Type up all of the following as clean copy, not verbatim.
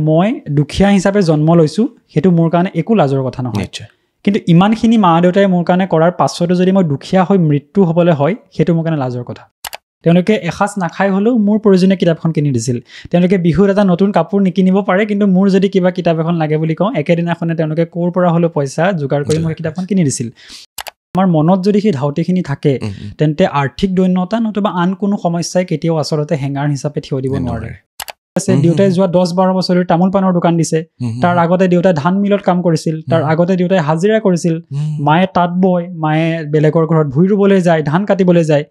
মই দুখীয়া হিচাপে জন্ম লৈছোঁ সেইটো মোৰ কাৰণে একো লাজৰ কথা নহয় নিশ্চয় কিন্তু ইমানখিনি মা দেউতাই মোৰ কাৰণে কৰাৰ পাছতো যদি মই দুখীয়া হৈ মৃত্যু হ'বলৈ হয় সেইটো মোৰ কাৰণে লাজৰ কথা তেওঁলোকে এসাঁজ নাখাই হ'লেও মোৰ প্ৰয়োজনীয় কিতাপখন কিনি দিছিল তেওঁলোকে বিহুত এটা নতুন কাপোৰ নিকিনিব পাৰে কিন্তু মোৰ যদি কিবা কিতাপ এখন লাগে বুলি কওঁ একেদিনাখনে তেওঁলোকে ক'ৰ পৰা হ'লেও পইচা যোগাৰ কৰি মই কিতাপখন কিনি দিছিল আমাৰ মনত যদি সেই ধাউতিখিনি থাকে তেন্তে আৰ্থিক দৈন্যতা নতুবা আন কোনো সমস্যাই কেতিয়াও আচলতে হেঙাৰ হিচাপে থিয় দিব নোৱাৰে দেউতাই যোৱা 10-12 বছৰ তামোল পাণৰ দোকান দিছে তাৰ আগতে দেউতাই ধান মিলত কাম কৰিছিল তাৰ আগতে দেউতাই হাজিৰা কৰিছিল মায়ে তাঁত বয় মায়ে বেলেগৰ ঘৰত ভুই ৰুবলৈ যায় ধান কাটিবলৈ যায়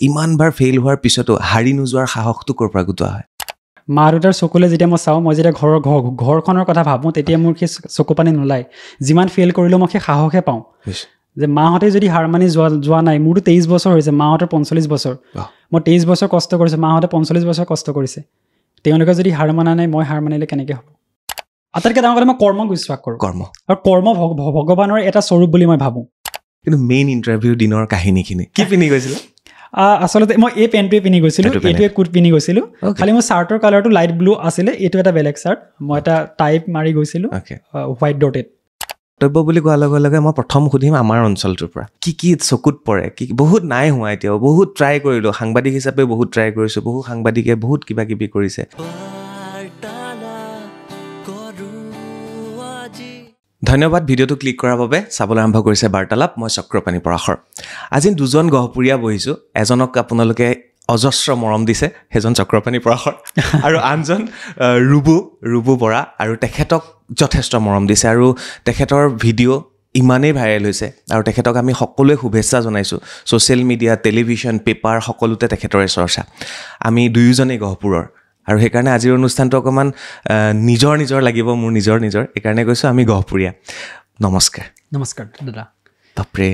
ইমানবাৰ ফেইল হোৱাৰ পিছতো হাৰি নোযোৱাৰ সাহসটো ক'ৰ পৰা গোটোৱা হয় মা দেউতাৰ চকুলে যেতিয়া মই চাওঁ মই যেতিয়া ঘৰখনৰ কথা ভাবোঁ তেতিয়া মোৰ সেই চকু পানী নোলায় যিমান ফেইল কৰিলেও মই সেই সাহসহে পাওঁ যে মাহঁতে যদি হাৰ মানি যোৱা নাই মোৰতো 23 বছৰ হৈছে মাহঁতৰ 45 বছৰ মই 23 বছৰ কষ্ট কৰিছোঁ মাহঁতে 45 বছৰ কষ্ট কৰিছে তেওঁলোকে যদি হাৰ মানা নাই মই হাৰ মানিলে কেনেকৈ হ'ব আটাইতকৈ ডাঙৰ কথা মই কৰ্মক বিশ্বাস কৰোঁ আৰু কৰ্ম ভগৱানৰ এটা স্বৰূপ বুলি মই ভাবোঁ কিন্তু মেইন ইণ্টাৰভিউ দিনৰ কাহিনীখিনি কি পিন্ধি গৈছিলে আচলতে মই এই পেণ্টটোৱে পিন্ধি গৈছিলোঁ এইটোৱে কোট পিন্ধি গৈছিলোঁ খালি মোৰ চাৰ্টৰ কালাৰটো লাইট ব্লু আছিলে এইটো এটা বেলেগ চাৰ্ট মই এটা টাইপ মাৰি গৈছিলোঁ হোৱাইট ডটেড কৰ্তব্য বুলি কোৱাৰ লগে লগে মই প্ৰথম সুধিম আমাৰ অঞ্চলটোৰ পৰা কি কি চকুত পৰে কি বহুত নাই হোৱা এতিয়াও বহুত ট্ৰাই কৰিলোঁ সাংবাদিক হিচাপে বহুত ট্ৰাই কৰিছোঁ বহু সাংবাদিকে বহুত কিবা কিবি কৰিছে ধন্যবাদ ভিডিঅ'টো ক্লিক কৰাৰ বাবে চাবলৈ আৰম্ভ কৰিছে বাৰ্তালাপ মই চক্ৰপাণি পৰাশৰ আজি দুজন গহপুৰীয়া বহিছোঁ এজনক আপোনালোকে অজস্ৰ মৰম দিছে সেইজন চক্ৰপাণি পৰাশৰ আৰু আনজন ৰুবু বৰা আৰু তেখেতক যথেষ্ট মৰম দিছে আৰু তেখেতৰ ভিডিঅ' ইমানেই ভাইৰেল হৈছে আৰু তেখেতক আমি সকলোৱে শুভেচ্ছা জনাইছোঁ ছ'চিয়েল মিডিয়া টেলিভিশ্যন পেপাৰ সকলোতে তেখেতৰে চৰ্চা আমি দুয়োজনেই গহপুৰৰ আৰু সেইকাৰণে আজিৰ অনুষ্ঠানটো অকণমান নিজৰ লাগিব মোৰ নিজৰ এইকাৰণে কৈছোঁ আমি গহপুৰীয়া নমস্কাৰ দাদা বাপৰে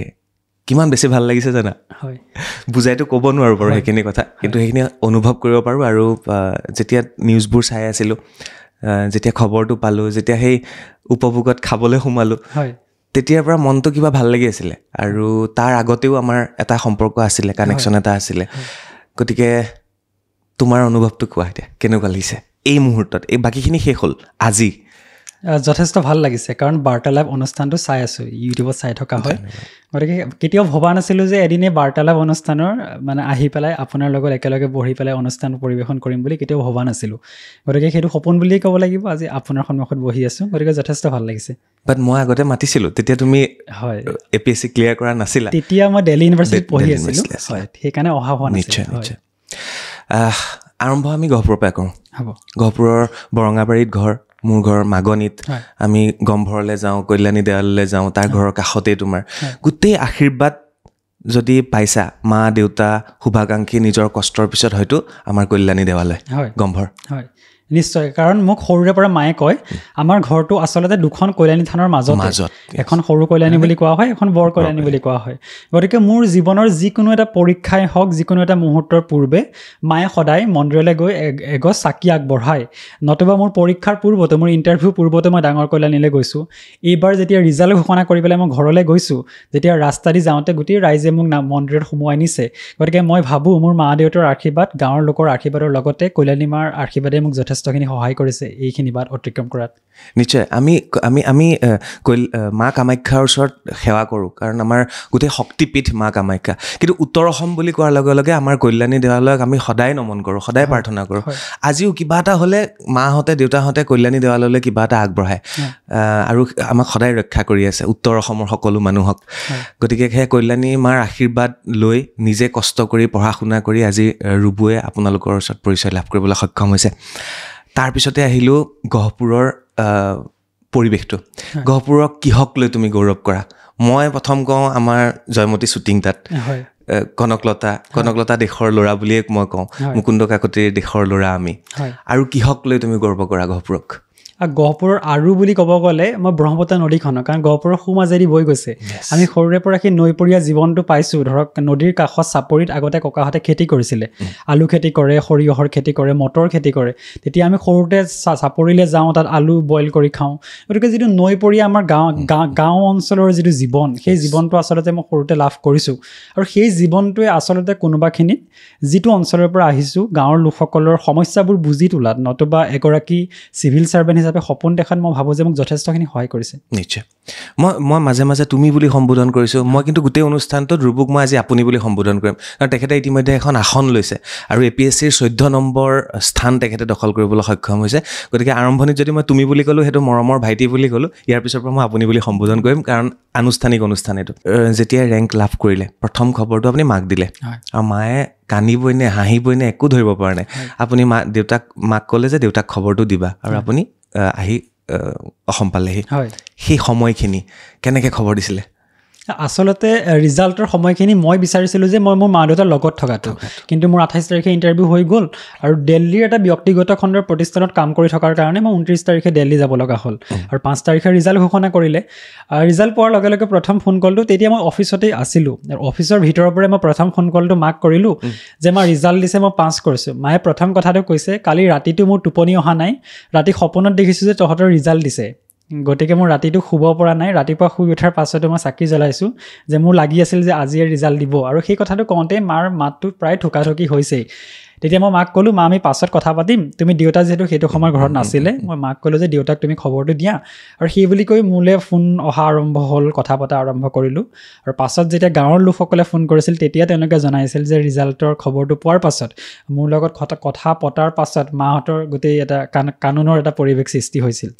কিমান বেছি ভাল লাগিছে জানা হয় বুজাইতো ক'ব নোৱাৰোঁ বাৰু সেইখিনি কথা কিন্তু সেইখিনি অনুভৱ কৰিব পাৰোঁ আৰু যেতিয়া নিউজবোৰ চাই আছিলোঁ যেতিয়া খবৰটো পালোঁ যেতিয়া সেই উপভোগত খাবলৈ সোমালোঁ তেতিয়াৰ পৰা মনটো কিবা ভাল লাগি আছিলে আৰু তাৰ আগতেও আমাৰ এটা সম্পৰ্ক আছিলে কানেকশ্যন এটা আছিলে গতিকে তোমাৰ অনুভৱটো কোৱা এতিয়া কেনেকুৱা লাগিছে এই মুহূৰ্তত এই বাকীখিনি শেষ হ'ল আজি যথেষ্ট ভাল লাগিছে কাৰণ বাৰ্তালাপ অনুষ্ঠানটো চাই আছোঁ ইউটিউবত চাই থকা হয় গতিকে কেতিয়াও ভবা নাছিলোঁ যে এদিনে বাৰ্তালাপ অনুষ্ঠানৰ মানে আহি পেলাই আপোনাৰ লগত একেলগে বহি পেলাই অনুষ্ঠান পৰিৱেশন কৰিম বুলি কেতিয়াও ভবা নাছিলোঁ গতিকে সেইটো সপোন বুলিয়েই ক'ব লাগিব আজি আপোনাৰ সন্মুখত বহি আছোঁ গতিকে যথেষ্ট ভাল লাগিছে বাট মই আগতে মাতিছিলোঁ তেতিয়া তুমি হয় APSC ক্লিয়াৰ কৰা নাছিলা তেতিয়া মই দিল্লী ইউনিভাৰ্চিটিত পঢ়ি আছিলোঁ হয় সেইকাৰণে অহা হোৱা নাছিল নিশ্চয় আৰম্ভ আমি গহপুৰৰ পৰা কৰোঁ হ'ব গহপুৰৰ বৰঙাবাৰীত ঘৰ মোৰ ঘৰ মাগনিত আমি গম্ভৰলৈ যাওঁ কল্যাণী দেৱালয়লৈ যাওঁ তাৰ ঘৰৰ কাষতেই তোমাৰ গোটেই আশীৰ্বাদ যদি পাইছা মা দেউতা শুভাকাংক্ষী নিজৰ কষ্টৰ পিছত হয়তো আমাৰ কল্যাণী দেৱালয় গম্ভৰ হয় নিশ্চয় কাৰণ মোক সৰুৰে পৰা মায়ে কয় আমাৰ ঘৰটো আচলতে দুখন কল্যাণী থানৰ মাজত এখন সৰু কল্যাণী বুলি কোৱা হয় এখন বৰ কল্যাণী বুলি কোৱা হয় গতিকে মোৰ জীৱনৰ যিকোনো এটা পৰীক্ষাই হওক যিকোনো এটা মুহূৰ্তৰ পূৰ্বে মায়ে সদায় মন্দিৰলৈ গৈ এগছ চাকি আগবঢ়ায় নতুবা মোৰ পৰীক্ষাৰ পূৰ্বতে মোৰ ইণ্টাৰভিউ পূৰ্বতে মই ডাঙৰ কল্যাণীলৈ গৈছোঁ এইবাৰ যেতিয়া ৰিজাল্ট ঘোষণা কৰি পেলাই মই ঘৰলৈ গৈছোঁ যেতিয়া ৰাস্তা দি যাওঁতে গোটেই ৰাইজে মোক মন্দিৰত সোমোৱাই নিছে গতিকে মই ভাবোঁ মোৰ মা দেউতাৰ আশীৰ্বাদ গাঁৱৰ লোকৰ আশীৰ্বাদৰ লগতে কল্যাণী মাৰ আশীৰ্বাদে মোক যথেষ্টখিনি সহায় কৰিছে এইখিনি বাট অতিক্ৰম কৰাত নিশ্চয় আমি মা কামাখ্যাৰ ওচৰত সেৱা কৰোঁ কাৰণ আমাৰ গোটেই শক্তিপীঠ মা কামাখ্যা কিন্তু উত্তৰ অসম বুলি কোৱাৰ লগে লগে আমাৰ কল্যাণী দেৱালয়ক আমি সদায় নমন কৰোঁ সদায় প্ৰাৰ্থনা কৰোঁ আজিও কিবা এটা হ'লে মাহঁতে দেউতাহঁতে কল্যাণী দেৱালয়লৈ কিবা এটা আগবঢ়ায় আৰু আমাক সদায় ৰক্ষা কৰি আছে উত্তৰ অসমৰ সকলো মানুহক গতিকে সেই কল্যাণী মাৰ আশীৰ্বাদ লৈ নিজে কষ্ট কৰি পঢ়া শুনা কৰি আজি ৰুবুৱে আপোনালোকৰ ওচৰত পৰিচয় লাভ কৰিবলৈ সক্ষম হৈছে তাৰপিছতে আহিলোঁ গহপুৰৰ পৰিৱেশটো গহপুৰক কিহক লৈ তুমি গৌৰৱ কৰা মই প্ৰথম কওঁ আমাৰ জয়মতী শ্বুটিং তাত কনকলতা দেশৰ ল'ৰা বুলিয়ে মই কওঁ মুকুন্দ কাকতিৰ দেশৰ ল'ৰা আমি আৰু কিহক লৈ তুমি গৌৰৱ কৰা গহপুৰক গহপুৰৰ আৰু বুলি ক'ব গ'লে মই ব্ৰহ্মপুত্ৰ নদীখনৰ, কাৰণ গহপুৰৰ সোঁমাজেদি বৈ গৈছে। আমি সৰুৰে পৰা সেই নৈপৰীয়া জীৱনটো পাইছোঁ। ধৰক নদীৰ কাষত চাপৰিত আগতে ককাহঁতে খেতি কৰিছিলে, আলু খেতি কৰে, সৰিয়হৰ খেতি কৰে, মটৰ খেতি কৰে। তেতিয়া আমি সৰুতে চাপৰিলৈ যাওঁ, তাত আলু বইল কৰি খাওঁ। গতিকে যিটো নৈপৰীয়া আমাৰ গাঁও অঞ্চলৰ যিটো জীৱন, সেই জীৱনটো আচলতে মই সৰুতে লাভ কৰিছোঁ। আৰু সেই জীৱনটোৱে আচলতে কোনোবাখিনিত যিটো অঞ্চলৰ পৰা আহিছোঁ গাঁৱৰ লোকসকলৰ সমস্যাবোৰ বুজি তোলাত, নতুবা এগৰাকী চিভিল ছাৰ্ভেণ্ট হিচাপে সপোন দেখাত মই ভাবোঁ যে মোক যথেষ্টখিনি সহায় কৰিছে। নিশ্চয়। মই মাজে মাজে তুমি বুলি সম্বোধন কৰিছোঁ। মই কিন্তু গোটেই অনুষ্ঠানটোত ৰূপক মই আজি আপুনি বুলি সম্বোধন কৰিম, কাৰণ তেখেতে ইতিমধ্যে এখন আসন লৈছে আৰু APSCৰ 14 নম্বৰ স্থান তেখেতে দখল কৰিবলৈ সক্ষম হৈছে। গতিকে আৰম্ভণিত যদি মই তুমি বুলি ক'লোঁ, সেইটো মৰমৰ ভাইটি বুলি ক'লোঁ। ইয়াৰ পিছৰ পৰা মই আপুনি বুলি সম্বোধন কৰিম, কাৰণ আনুষ্ঠানিক অনুষ্ঠান এইটো। যেতিয়া ৰেংক লাভ কৰিলে প্ৰথম খবৰটো আপুনি মাক দিলে, আৰু মায়ে কান্দিবই নে হাঁহিবই নে একো ধৰিব পৰা নাই। আপুনি মাক ক'লে যে দেউতাক খবৰটো দিবা, আৰু আপুনি আহি অসম পালেহি। সেই সময়খিনি কেনেকৈ খবৰ দিছিলে? আচলতে ৰিজাল্টৰ সময়খিনি মই বিচাৰিছিলোঁ যে মই মোৰ মা দেউতাৰ লগত থকাটো, কিন্তু মোৰ 28 তাৰিখে ইণ্টাৰভিউ হৈ গ'ল, আৰু দিল্লীৰ এটা ব্যক্তিগত খণ্ডৰ প্ৰতিষ্ঠানত কাম কৰি থকাৰ কাৰণে মই 29 তাৰিখে দিল্লী যাব লগা হ'ল। আৰু 5 তাৰিখে ৰিজাল্ট ঘোষণা কৰিলে। ৰিজাল্ট পোৱাৰ লগে লগে প্ৰথম ফোন কলটো, তেতিয়া মই অফিচতেই আছিলোঁ, আৰু অফিচৰ ভিতৰৰ পৰাই মই প্ৰথম ফোন কলটো মাক কৰিলোঁ যে মা ৰিজাল্ট দিছে, মই পাছ কৰিছোঁ। মায়ে প্ৰথম কথাটো কৈছে, কালি ৰাতিটো মোৰ টোপনি অহা নাই, ৰাতি সপোনত দেখিছোঁ যে তহঁতৰ ৰিজাল্ট দিছে। গতিকে মোৰ ৰাতিটো শুব পৰা নাই। ৰাতিপুৱা শুই উঠাৰ পাছতো মই চাকি জ্বলাইছোঁ যে মোৰ লাগি আছিল যে আজিয়ে ৰিজাল্ট দিব। আৰু সেই কথাটো কওঁতে মাৰ মাতটো প্ৰায় ঠুকাঠুকি হৈছেই। তেতিয়া মই মাক ক'লোঁ, মা আমি পাছত কথা পাতিম, তুমি দেউতা যিহেতু সেইটো সময় ঘৰত নাছিলে, মই মাক ক'লোঁ যে দেউতাক তুমি খবৰটো দিয়া। আৰু সেই বুলি কৈ মোলৈ ফোন অহা আৰম্ভ হ'ল, কথা পতা আৰম্ভ কৰিলোঁ। আৰু পাছত যেতিয়া গাঁৱৰ লোকসকলে ফোন কৰিছিল, তেতিয়া তেওঁলোকে জনাইছিল যে ৰিজাল্টৰ খবৰটো পোৱাৰ পাছত, মোৰ লগত কথা পতাৰ পাছত মাহঁতৰ গোটেই এটা কানুনৰ এটা পৰিৱেশ সৃষ্টি হৈছিল।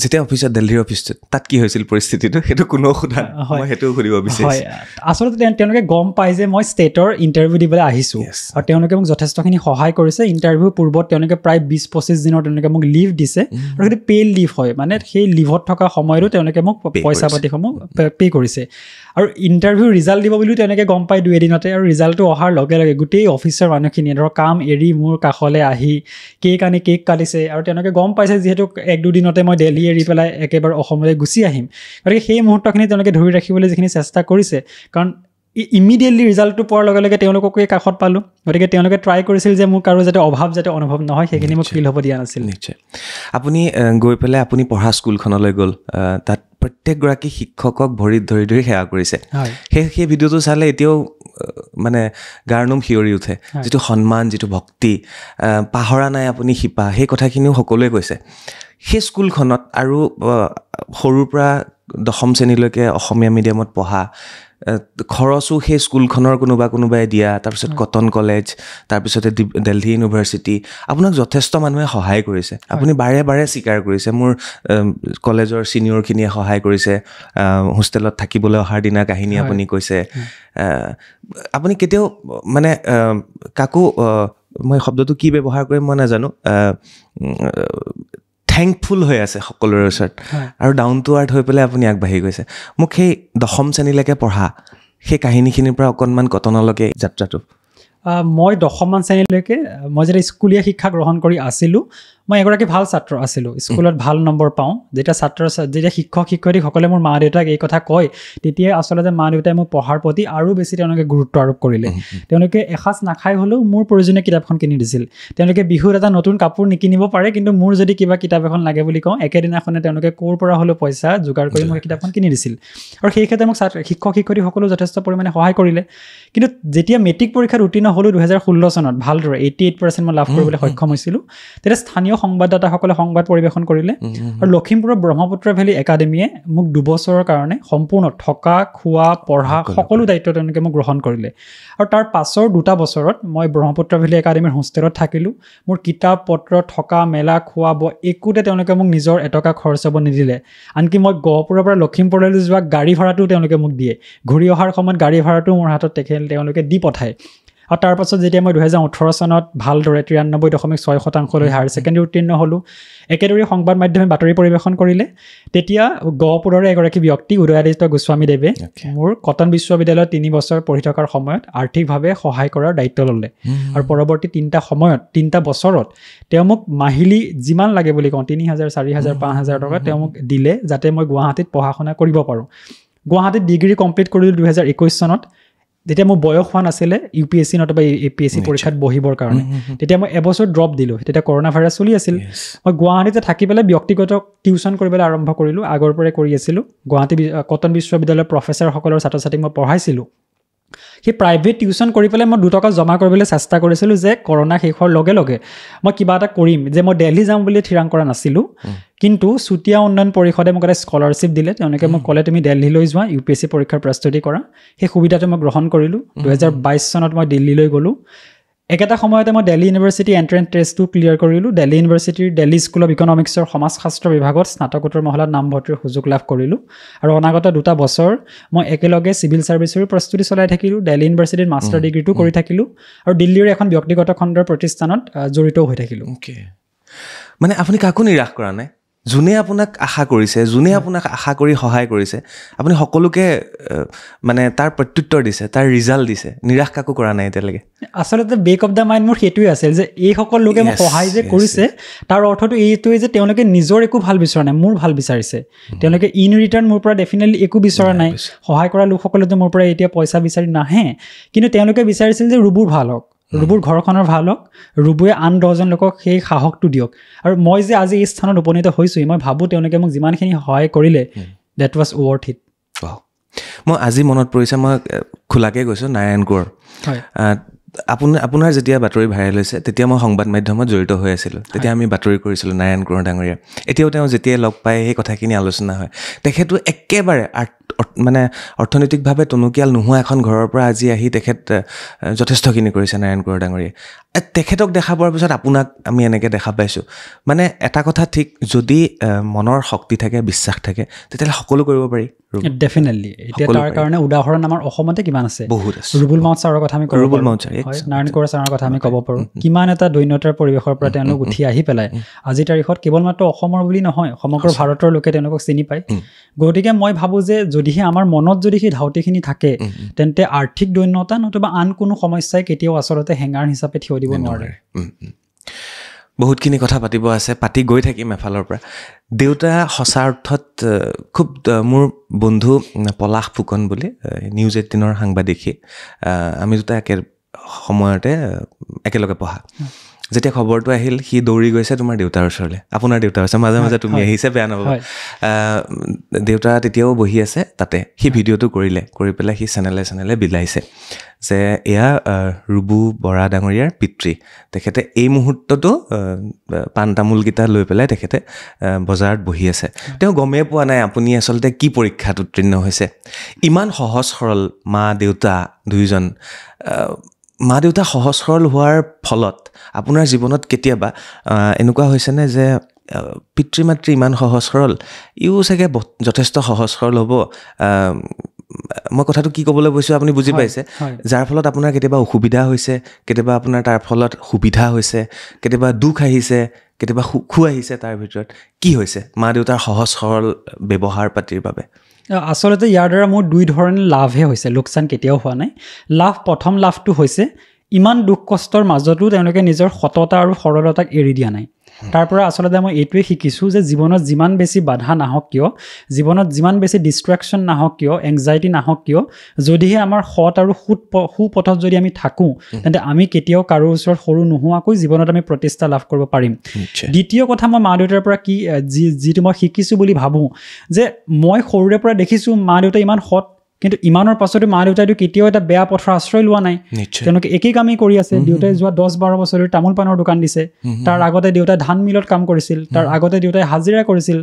যেতিয়া অফিচত, দিল্লীৰ অফিচটোত, তাত কি হৈছিল পৰিস্থিতিটো? সেইটো কোনো সোধা, মই সেইটোও সুধিব বিচাৰিছোঁ। আচলতে তেওঁলোকে গম পায় যে মই ষ্টেটৰ ইণ্টাৰভিউ দিবলৈ আহিছোঁ, আৰু তেওঁলোকে মোক যথেষ্টখিনি সহায় কৰিছে। ইণ্টাৰভিউ পূৰ্বত তেওঁলোকে প্ৰায় 20-25 দিনৰ তেওঁলোকে মোক লিভ দিছে, আৰু সেইটো পেইড লিভ হয়, মানে সেই লিভত থকা সময়তো তেওঁলোকে মোক পইচা পাতিসমূহ পে' কৰিছে। আৰু ইণ্টাৰভিউ ৰিজাল্ট দিব বুলিও তেওঁলোকে গম পায় 2 এদিনতে। আৰু ৰিজাল্টটো অহাৰ লগে লগে গোটেই অফিচৰ মানুহখিনিয়ে ধৰক কাম এৰি মোৰ কাষলৈ আহি কেক কাটিছে, আৰু তেওঁলোকে গম পাইছে যিহেতু 1-2 দিনতে মই দিল্লী এৰি পেলাই একেবাৰে অসমলৈ গুচি আহিম। গতিকে সেই মুহূৰ্তখিনি তেওঁলোকে ধৰি ৰাখিবলৈ যিখিনি চেষ্টা কৰিছে, কাৰণ ইমিডিয়েটলি ৰিজাল্টটো পোৱাৰ লগে লগে তেওঁলোককো কাষত পালোঁ। গতিকে তেওঁলোকে ট্ৰাই কৰিছিল যে মোৰ কাৰো যাতে অভাৱ যাতে অনুভৱ নহয়, সেইখিনি মোক ফিল হ'ব দিয়া নাছিল। নিশ্চয়। আপুনি গৈ পেলাই আপুনি পঢ়া স্কুলখনলৈ গ'ল, তাত প্ৰত্যেকগৰাকী শিক্ষকক ভৰিত ধৰি ধৰি সেৱা কৰিছে। সেই ভিডিঅ'টো চালে এতিয়াও মানে গাৰ নোম শিয়ৰি উঠে। যিটো সন্মান, যিটো ভক্তি, পাহৰা নাই আপুনি শিপা, সেই কথাখিনিও সকলোৱে কৈছে। সেই স্কুলখনত আৰু সৰুৰ পৰা 10ম শ্ৰেণীলৈকে অসমীয়া মিডিয়ামত পঢ়া, খৰচো সেই স্কুলখনৰ কোনোবাই দিয়া, তাৰপিছত কটন কলেজ, তাৰপিছতে দিল্লী ইউনিভাৰ্চিটি, আপোনাক যথেষ্ট মানুহে সহায় কৰিছে। আপুনি বাৰে বাৰে স্বীকাৰ কৰিছে, মোৰ কলেজৰ ছিনিয়ৰখিনিয়ে সহায় কৰিছে, হোষ্টেলত থাকিবলৈ অহাৰ দিনা কাহিনী আপুনি কৈছে। আপুনি কেতিয়াও মানে কাকো, মই শব্দটো কি ব্যৱহাৰ কৰিম মই নাজানো, থেংকফুল হৈ আছে সকলোৰে ওচৰত, আৰু ডাউন টু আৰ্থ হৈ পেলাই আপুনি আগবাঢ়ি গৈছে। মোক সেই 10ম শ্ৰেণীলৈকে পঢ়া সেই কাহিনীখিনিৰ পৰা অকণমান কটনলৈকে যাত্ৰাটো। মই 10মান শ্ৰেণীলৈকে মই যেতিয়া স্কুলীয়া শিক্ষা গ্ৰহণ কৰি আছিলোঁ, মই এগৰাকী ভাল ছাত্ৰ আছিলোঁ, স্কুলত ভাল নম্বৰ পাওঁ। যেতিয়া শিক্ষক শিক্ষয়িত্ৰীসকলে মোৰ মা দেউতাক এই কথা কয়, তেতিয়াই আচলতে মা দেউতাই মোক পঢ়াৰ প্ৰতি আৰু বেছি তেওঁলোকে গুৰুত্ব আৰোপ কৰিলে। তেওঁলোকে এসাঁজ নাখাই হ'লেও মোৰ প্ৰয়োজনীয় কিতাপখন কিনি দিছিল। তেওঁলোকে বিহুত এটা নতুন কাপোৰ নিকিনিব পাৰে, কিন্তু মোৰ যদি কিবা কিতাপ এখন লাগে বুলি কওঁ, একেদিনাখনে তেওঁলোকে ক'ৰ পৰা হ'লেও পইচা যোগাৰ কৰি মোক কিতাপখন কিনি দিছিল। আৰু সেই ক্ষেত্ৰত মোক শিক্ষক শিক্ষয়িত্ৰীসকলেও যথেষ্ট পৰিমাণে সহায় কৰিলে। কিন্তু যেতিয়া মেট্ৰিক পৰীক্ষাত উত্তীৰ্ণ হ'লোঁ 2016 চনত, ভালদৰে 88% মই লাভ কৰিবলৈ সক্ষম হৈছিলোঁ, তেতিয়া স্থানীয় সংবাদদাতাসকলে সংবাদ পৰিৱেশন কৰিলে, আৰু লখিমপুৰৰ ব্ৰহ্মপুত্ৰ ভেলী একাডেমীয়ে মোক 2 বছৰৰ কাৰণে সম্পূৰ্ণ থকা, খোৱা, পঢ়া সকলো দায়িত্ব তেওঁলোকে মোক গ্ৰহণ কৰিলে। আৰু তাৰ পাছৰ 2টা বছৰত মই ব্ৰহ্মপুত্ৰ ভেলী একাডেমীৰ হোষ্টেলত থাকিলোঁ। মোৰ কিতাপ পত্ৰ, থকা মেলা, খোৱা বোৱা একোতে তেওঁলোকে মোক নিজৰ এটকা খৰচ হ'ব নিদিলে। আনকি মই গহপুৰৰ পৰা লখিমপুৰলৈ যোৱা গাড়ী ভাড়াটোও তেওঁলোকে মোক দিয়ে। ঘূৰি অহাৰ সময়ত গাড়ী ভাড়াটো মোৰ হাতত তেওঁলোকে দি পঠায়। আৰু তাৰ পাছত যেতিয়া মই 2018 চনত ভালদৰে 93.6% হায়াৰ ছেকেণ্ডেৰী উত্তীৰ্ণ হ'লোঁ, একেদৰে সংবাদ মাধ্যমে বাতৰি পৰিৱেশন কৰিলে। তেতিয়া গহপুৰৰে এগৰাকী ব্যক্তি উদয়াদিত্য গোস্বামীদেৱে মোৰ কটন বিশ্ববিদ্যালয়ত 3 বছৰ পঢ়ি থকাৰ সময়ত আৰ্থিকভাৱে সহায় কৰাৰ দায়িত্ব ল'লে। আৰু পৰৱৰ্তী 3 বছৰত তেওঁ মোক মাহিলী যিমান লাগে বুলি কওঁ 3,000, 4,000, 5,000 টকা তেওঁ মোক দিলে, যাতে মই গুৱাহাটীত পঢ়া শুনা কৰিব পাৰোঁ। গুৱাহাটীত ডিগ্ৰী কমপ্লিট কৰিলোঁ 2021 চনত। যেতিয়া মোৰ বয়স হোৱা নাছিলে UPSC নতুবা APSC পৰীক্ষাত বহিবৰ কাৰণে, তেতিয়া মই এবছৰ ড্ৰপ দিলোঁ। তেতিয়া কৰোণা ভাইৰাছ চলি আছিল। মই গুৱাহাটীতে থাকি পেলাই ব্যক্তিগত টিউশ্যন কৰিবলৈ আৰম্ভ কৰিলোঁ। আগৰ পৰাই কৰি আছিলোঁ। গুৱাহাটী কটন বিশ্ববিদ্যালয়ৰ প্ৰফেচাৰসকলৰ ছাত্ৰ ছাত্ৰীক মই পঢ়াইছিলোঁ। সেই প্ৰাইভেট টিউশ্যন কৰি পেলাই মই 2 টকা জমা কৰিবলৈ চেষ্টা কৰিছিলোঁ যে কৰোণা শেষ হোৱাৰ লগে লগে মই কিবা এটা কৰিম। যে মই দিল্লী যাম বুলি থিৰাং কৰা নাছিলোঁ, কিন্তু চুতীয়া উন্নয়ন পৰিষদে মোক এটা স্কলাৰশ্বিপ দিলে। তেওঁলোকে মোক ক'লে তুমি দিল্লীলৈ যোৱা, UPSC পৰীক্ষাৰ প্ৰস্তুতি কৰা। সেই সুবিধাটো মই গ্ৰহণ কৰিলোঁ। 2022 চনত মই দিল্লীলৈ গ'লোঁ। একেটা সময়তে মই দিল্লী ইউনিভাৰ্চিটি এণ্ট্ৰেন্স টেষ্টটো ক্লিয়াৰ কৰিলোঁ। দিল্লী ইউনিভাৰ্চিটিৰ দিল্লী স্কুল অফ ইকনমিক্সৰ সমাজশাস্ত্ৰ বিভাগত স্নাতকোত্তৰ মহলাত নামভৰ্তিৰ সুযোগ লাভ কৰিলোঁ। আৰু অনাগত 2 বছৰ মই একেলগে চিভিল ছাৰ্ভিচৰো প্ৰস্তুতি চলাই থাকিলোঁ। দিল্লী ইউনিভাৰ্চিটিত মাষ্টাৰ ডিগ্ৰীটো কৰি থাকিলোঁ আৰু দিল্লীৰ এখন ব্যক্তিগত খণ্ডৰ প্ৰতিষ্ঠানত জড়িত হৈ থাকিলোঁ। মানে আপুনি কাকো নিৰাশ কৰা নাই? যোনে আপোনাক আশা কৰিছে, যোনে আপোনাক আশা কৰি সহায় কৰিছে, আপুনি সকলোকে মানে তাৰ প্ৰত্যুত্তৰ দিছে, তাৰ ৰিজাল্ট দিছে, নিৰাশ কাকো কৰা নাই এতিয়ালৈকে? আচলতে বেক অফ দ্য মাইণ্ড মোৰ সেইটোৱে আছিল যে এইসকল লোকে মোক সহায় যে কৰিছে, তাৰ অৰ্থটো এইটোৱে যে তেওঁলোকে নিজৰ একো ভাল বিচৰা নাই, মোৰ ভাল বিচাৰিছে। তেওঁলোকে ইন ৰিটাৰ্ণ মোৰ পৰা ডেফিনেটলি একো বিচৰা নাই। সহায় কৰা লোকসকলে যে মোৰ পৰা এতিয়া পইচা বিচাৰি নাহে, কিন্তু তেওঁলোকে বিচাৰিছিল যে ৰুবুৰ ভাল হওক, ৰুবুৰ ঘৰখনৰ ভাল হওক, ৰুবুৱে আন 10জন লোকক সেই সাহসটো দিয়ক। আৰু মই যে আজি এই স্থানত উপনীত হৈছোঁ, মই ভাবোঁ তেওঁলোকে মোক যিমানখিনি সহায় কৰিলে, ডেট ৱাজ ৱৰ্থ ইট। মই আজি মনত পৰিছে, মই খোলাকৈ গৈছোঁ নাৰায়ণপুৰ। আপোনাৰ যেতিয়া বাতৰি ভাইৰেল হৈছে, তেতিয়া মই সংবাদ মাধ্যমত জড়িত হৈ আছিলোঁ। তেতিয়া আমি বাতৰি কৰিছিলোঁ নাৰায়ণ কোঁৱৰ ডাঙৰীয়া। এতিয়াও তেওঁ যেতিয়াই লগ পায় সেই কথাখিনি আলোচনা হয়। তেখেতো একেবাৰে মানে অৰ্থনৈতিকভাৱে টনকিয়াল নোহোৱা এখন ঘৰৰ পৰা আজি আহি তেখেত যথেষ্টখিনি কৰিছে নাৰায়ণ কোঁৱৰ ডাঙৰীয়াই। তেখেতক দেখা পোৱাৰ পিছত আপোনাক আমি এনেকৈ দেখা পাইছোঁ। মানে এটা কথা ঠিক, যদি মনৰ শক্তি থাকে, বিশ্বাস থাকে, তেতিয়াহ'লে সকলো কৰিব পাৰি। ডেফিনেটলি। এতিয়া তাৰ কাৰণে উদাহৰণ আমাৰ অসমতে কিমান আছে। বহুত আছে। ৰুবুল মাউত ছাৰৰ কথা আমি ক'ব পাৰোঁ, নাৰায়ণ কোঁৱৰ ছাৰৰ কথা আমি ক'ব পাৰোঁ। কিমান এটা দৈন্যতাৰ পৰিৱেশৰ পৰা তেওঁলোক উঠি আহি পেলাই আজিৰ তাৰিখত কেৱল মাত্ৰ অসমৰ বুলি নহয়, সমগ্ৰ ভাৰতৰ লোকে তেওঁলোকক চিনি পায়। গতিকে মই ভাবোঁ যে যদিহে আমাৰ মনত যদি সেই ধাউতিখিনি থাকে, তেন্তে আৰ্থিক দৈন্যতা নতুবা আন কোনো সমস্যাই কেতিয়াও আচলতে হেঙাৰ হিচাপে থিয় দিব নোৱাৰে। বহুতখিনি কথা পাতিব আছে, পাতি গৈ থাকিম এফালৰ পৰা। দেউতা সঁচা অৰ্থত খুব মোৰ বন্ধু পলাশ ফুকন বুলি, নিউজ 18ৰ সাংবাদিকী, আমি দুটা একে সময়তে একেলগে পঢ়া। যেতিয়া খবৰটো আহিল, সি দৌৰি গৈছে তোমাৰ দেউতাৰ ওচৰলৈ, আপোনাৰ দেউতাৰ ওচৰত। মাজে মাজে তুমি আহিছে, বেয়া নাপাব। দেউতা তেতিয়াও বহি আছে তাতে। সি ভিডিঅ'টো কৰিলে, কৰি পেলাই সি চেনেলে বিলাইছে যে এয়া ৰুবু বৰা ডাঙৰীয়াৰ পিতৃ। তেখেতে এই মুহূৰ্ততো পাণ তামোলকেইটা লৈ পেলাই তেখেতে বজাৰত বহি আছে। তেওঁ গমেই পোৱা নাই আপুনি আচলতে কি পৰীক্ষাত উত্তীৰ্ণ হৈছে। ইমান সহজ সৰল মা দেউতা দুয়োজন। মা দেউতা সহজ সৰল হোৱাৰ ফলত আপোনাৰ জীৱনত কেতিয়াবা এনেকুৱা হৈছেনে যে পিতৃ মাতৃ ইমান সহজ সৰল, ইও চাগে যথেষ্ট সহজ সৰল হ'ব? মই কথাটো কি ক'বলৈ গৈছোঁ আপুনি বুজি পাইছে? যাৰ ফলত আপোনাৰ কেতিয়াবা অসুবিধা হৈছে, কেতিয়াবা আপোনাৰ তাৰ ফলত সুবিধা হৈছে, কেতিয়াবা দুখ আহিছে, কেতিয়াবা সুখো আহিছে। তাৰ ভিতৰত কি হৈছে মা দেউতাৰ সহজ সৰল ব্যৱহাৰ পাতিৰ বাবে? আচলতে ইয়াৰ দ্বাৰা মোৰ 2 ধৰণে লাভহে হৈছে, লোকচান কেতিয়াও হোৱা নাই। প্ৰথম লাভটো হৈছে ইমান দুখ কষ্টৰ মাজতো তেওঁলোকে নিজৰ সততা আৰু সৰলতাক এৰি দিয়া নাই। তাৰ পৰা আচলতে মই এইটোৱে শিকিছোঁ যে জীৱনত যিমান বেছি বাধা নাহক কিয়, জীৱনত যিমান বেছি ডিষ্ট্ৰেকশ্যন নাহক কিয়, এংজাইটি নাহক কিয়, যদিহে আমাৰ সৎ আৰু সুপথত যদি আমি থাকোঁ, তেন্তে আমি কেতিয়াও কাৰো ওচৰত সৰু নোহোৱাকৈ জীৱনত আমি প্ৰতিষ্ঠা লাভ কৰিব পাৰিম। দ্বিতীয় কথা, মই মা দেউতাৰ পৰা যিটো মই শিকিছোঁ বুলি ভাবোঁ, যে মই সৰুৰে পৰা দেখিছোঁ মা দেউতা ইমান সৎ, কিন্তু ইমানৰ পাছতো মা দেউতাইতো কেতিয়াও এটা বেয়া পথৰ আশ্ৰয় লোৱা নাই। তেওঁলোকে একেই কামেই কৰি আছে। দেউতাই যোৱা 10-12 বছৰৰ তামোল পাণৰ দোকান দিছে। তাৰ আগতে দেউতাই ধান মিলত কাম কৰিছিল। তাৰ আগতে দেউতাই হাজিৰা কৰিছিল।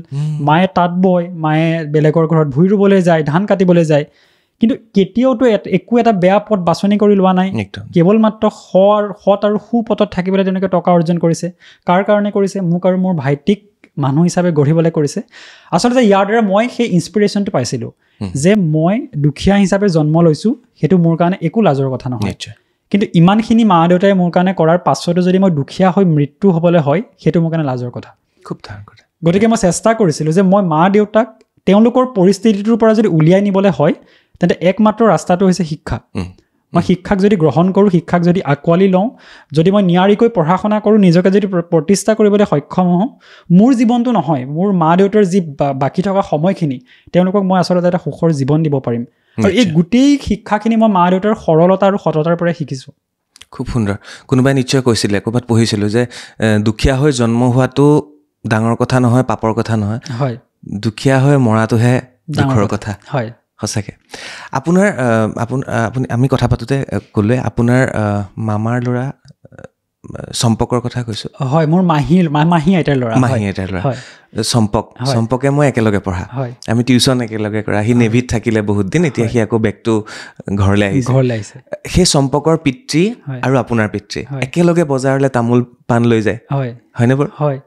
মায়ে তাঁত বয়, মায়ে বেলেগৰ ঘৰত ভুই ৰুবলৈ যায়, ধান কাটিবলৈ যায়। কিন্তু কেতিয়াওতো একো এটা বেয়া পথ বাছনি কৰি লোৱা নাই। কেৱল মাত্ৰ সৎ আৰু সুপথত থাকিবলৈ তেওঁলোকে টকা অৰ্জন কৰিছে। কাৰ কাৰণে কৰিছে? মোক আৰু মোৰ ভাইটিক মানুহ হিচাপে গঢ়িবলৈ কৰিছে। আচলতে ইয়াৰ দ্বাৰা মই সেই ইনস্পিৰেশ্যনটো পাইছিলোঁ যে মই দুখীয়া হিচাপে জন্ম লৈছোঁ, সেইটো মোৰ কাৰণে একো লাজৰ কথা নহয়। কিন্তু ইমানখিনি মা দেউতাই মোৰ কাৰণে কৰাৰ পাছতো যদি মই দুখীয়া হৈ মৃত্যু হ'বলৈ হয় সেইটো মোৰ কাৰণে লাজৰ কথা খুব ডাঙৰ কথা গতিকে মই চেষ্টা কৰিছিলোঁ যে মই মা দেউতাক তেওঁলোকৰ পৰিস্থিতিটোৰ পৰা যদি উলিয়াই নিবলৈ হয় তেন্তে একমাত্ৰ ৰাস্তাটো হৈছে শিক্ষা মই শিক্ষাক যদি গ্ৰহণ কৰোঁ শিক্ষাক যদি আঁকোৱালি লওঁ যদি মই নিয়াৰিকৈ পঢ়া শুনা কৰোঁ নিজকে যদি প্ৰতিষ্ঠা কৰিবলৈ সক্ষম হওঁ মোৰ জীৱনটো নহয় মোৰ মা দেউতাৰ যি বাকী থকা সময়খিনি তেওঁলোকক মই আচলতে এটা সুখৰ জীৱন দিব পাৰিম আৰু এই গোটেই শিক্ষাখিনি মই মা দেউতাৰ সৰলতা আৰু সততাৰ পৰাই শিকিছোঁ খুব সুন্দৰ কোনোবাই নিশ্চয় কৈছিলে ক'ৰবাত পঢ়িছিলোঁ যে দুখীয়া হৈ জন্ম হোৱাটো ডাঙৰ কথা নহয় পাপৰ কথা নহয় হয় দুখীয়া হৈ মৰাটোহে দুখৰ কথা হয় সঁচাকৈ আপোনাৰ আপুনি আমি কথা পাতোঁতে ক'লোৱে আপোনাৰ মামাৰ ল'ৰা চম্পকৰ কথা কৈছোঁ হয় মোৰ মাহী আইতাৰ ল'ৰা চম্পকে মই একেলগে পঢ়া আমি টিউশ্যন একেলগে কৰা সি নেভিত থাকিলে বহুত দিন এতিয়া সি আকৌ বেগটো ঘৰলৈ আহিছে সেই চম্পকৰ পিতৃ আৰু আপোনাৰ পিতৃ একেলগে বজাৰলৈ তামোল পাণ লৈ যায় হয়নে বাৰু হয়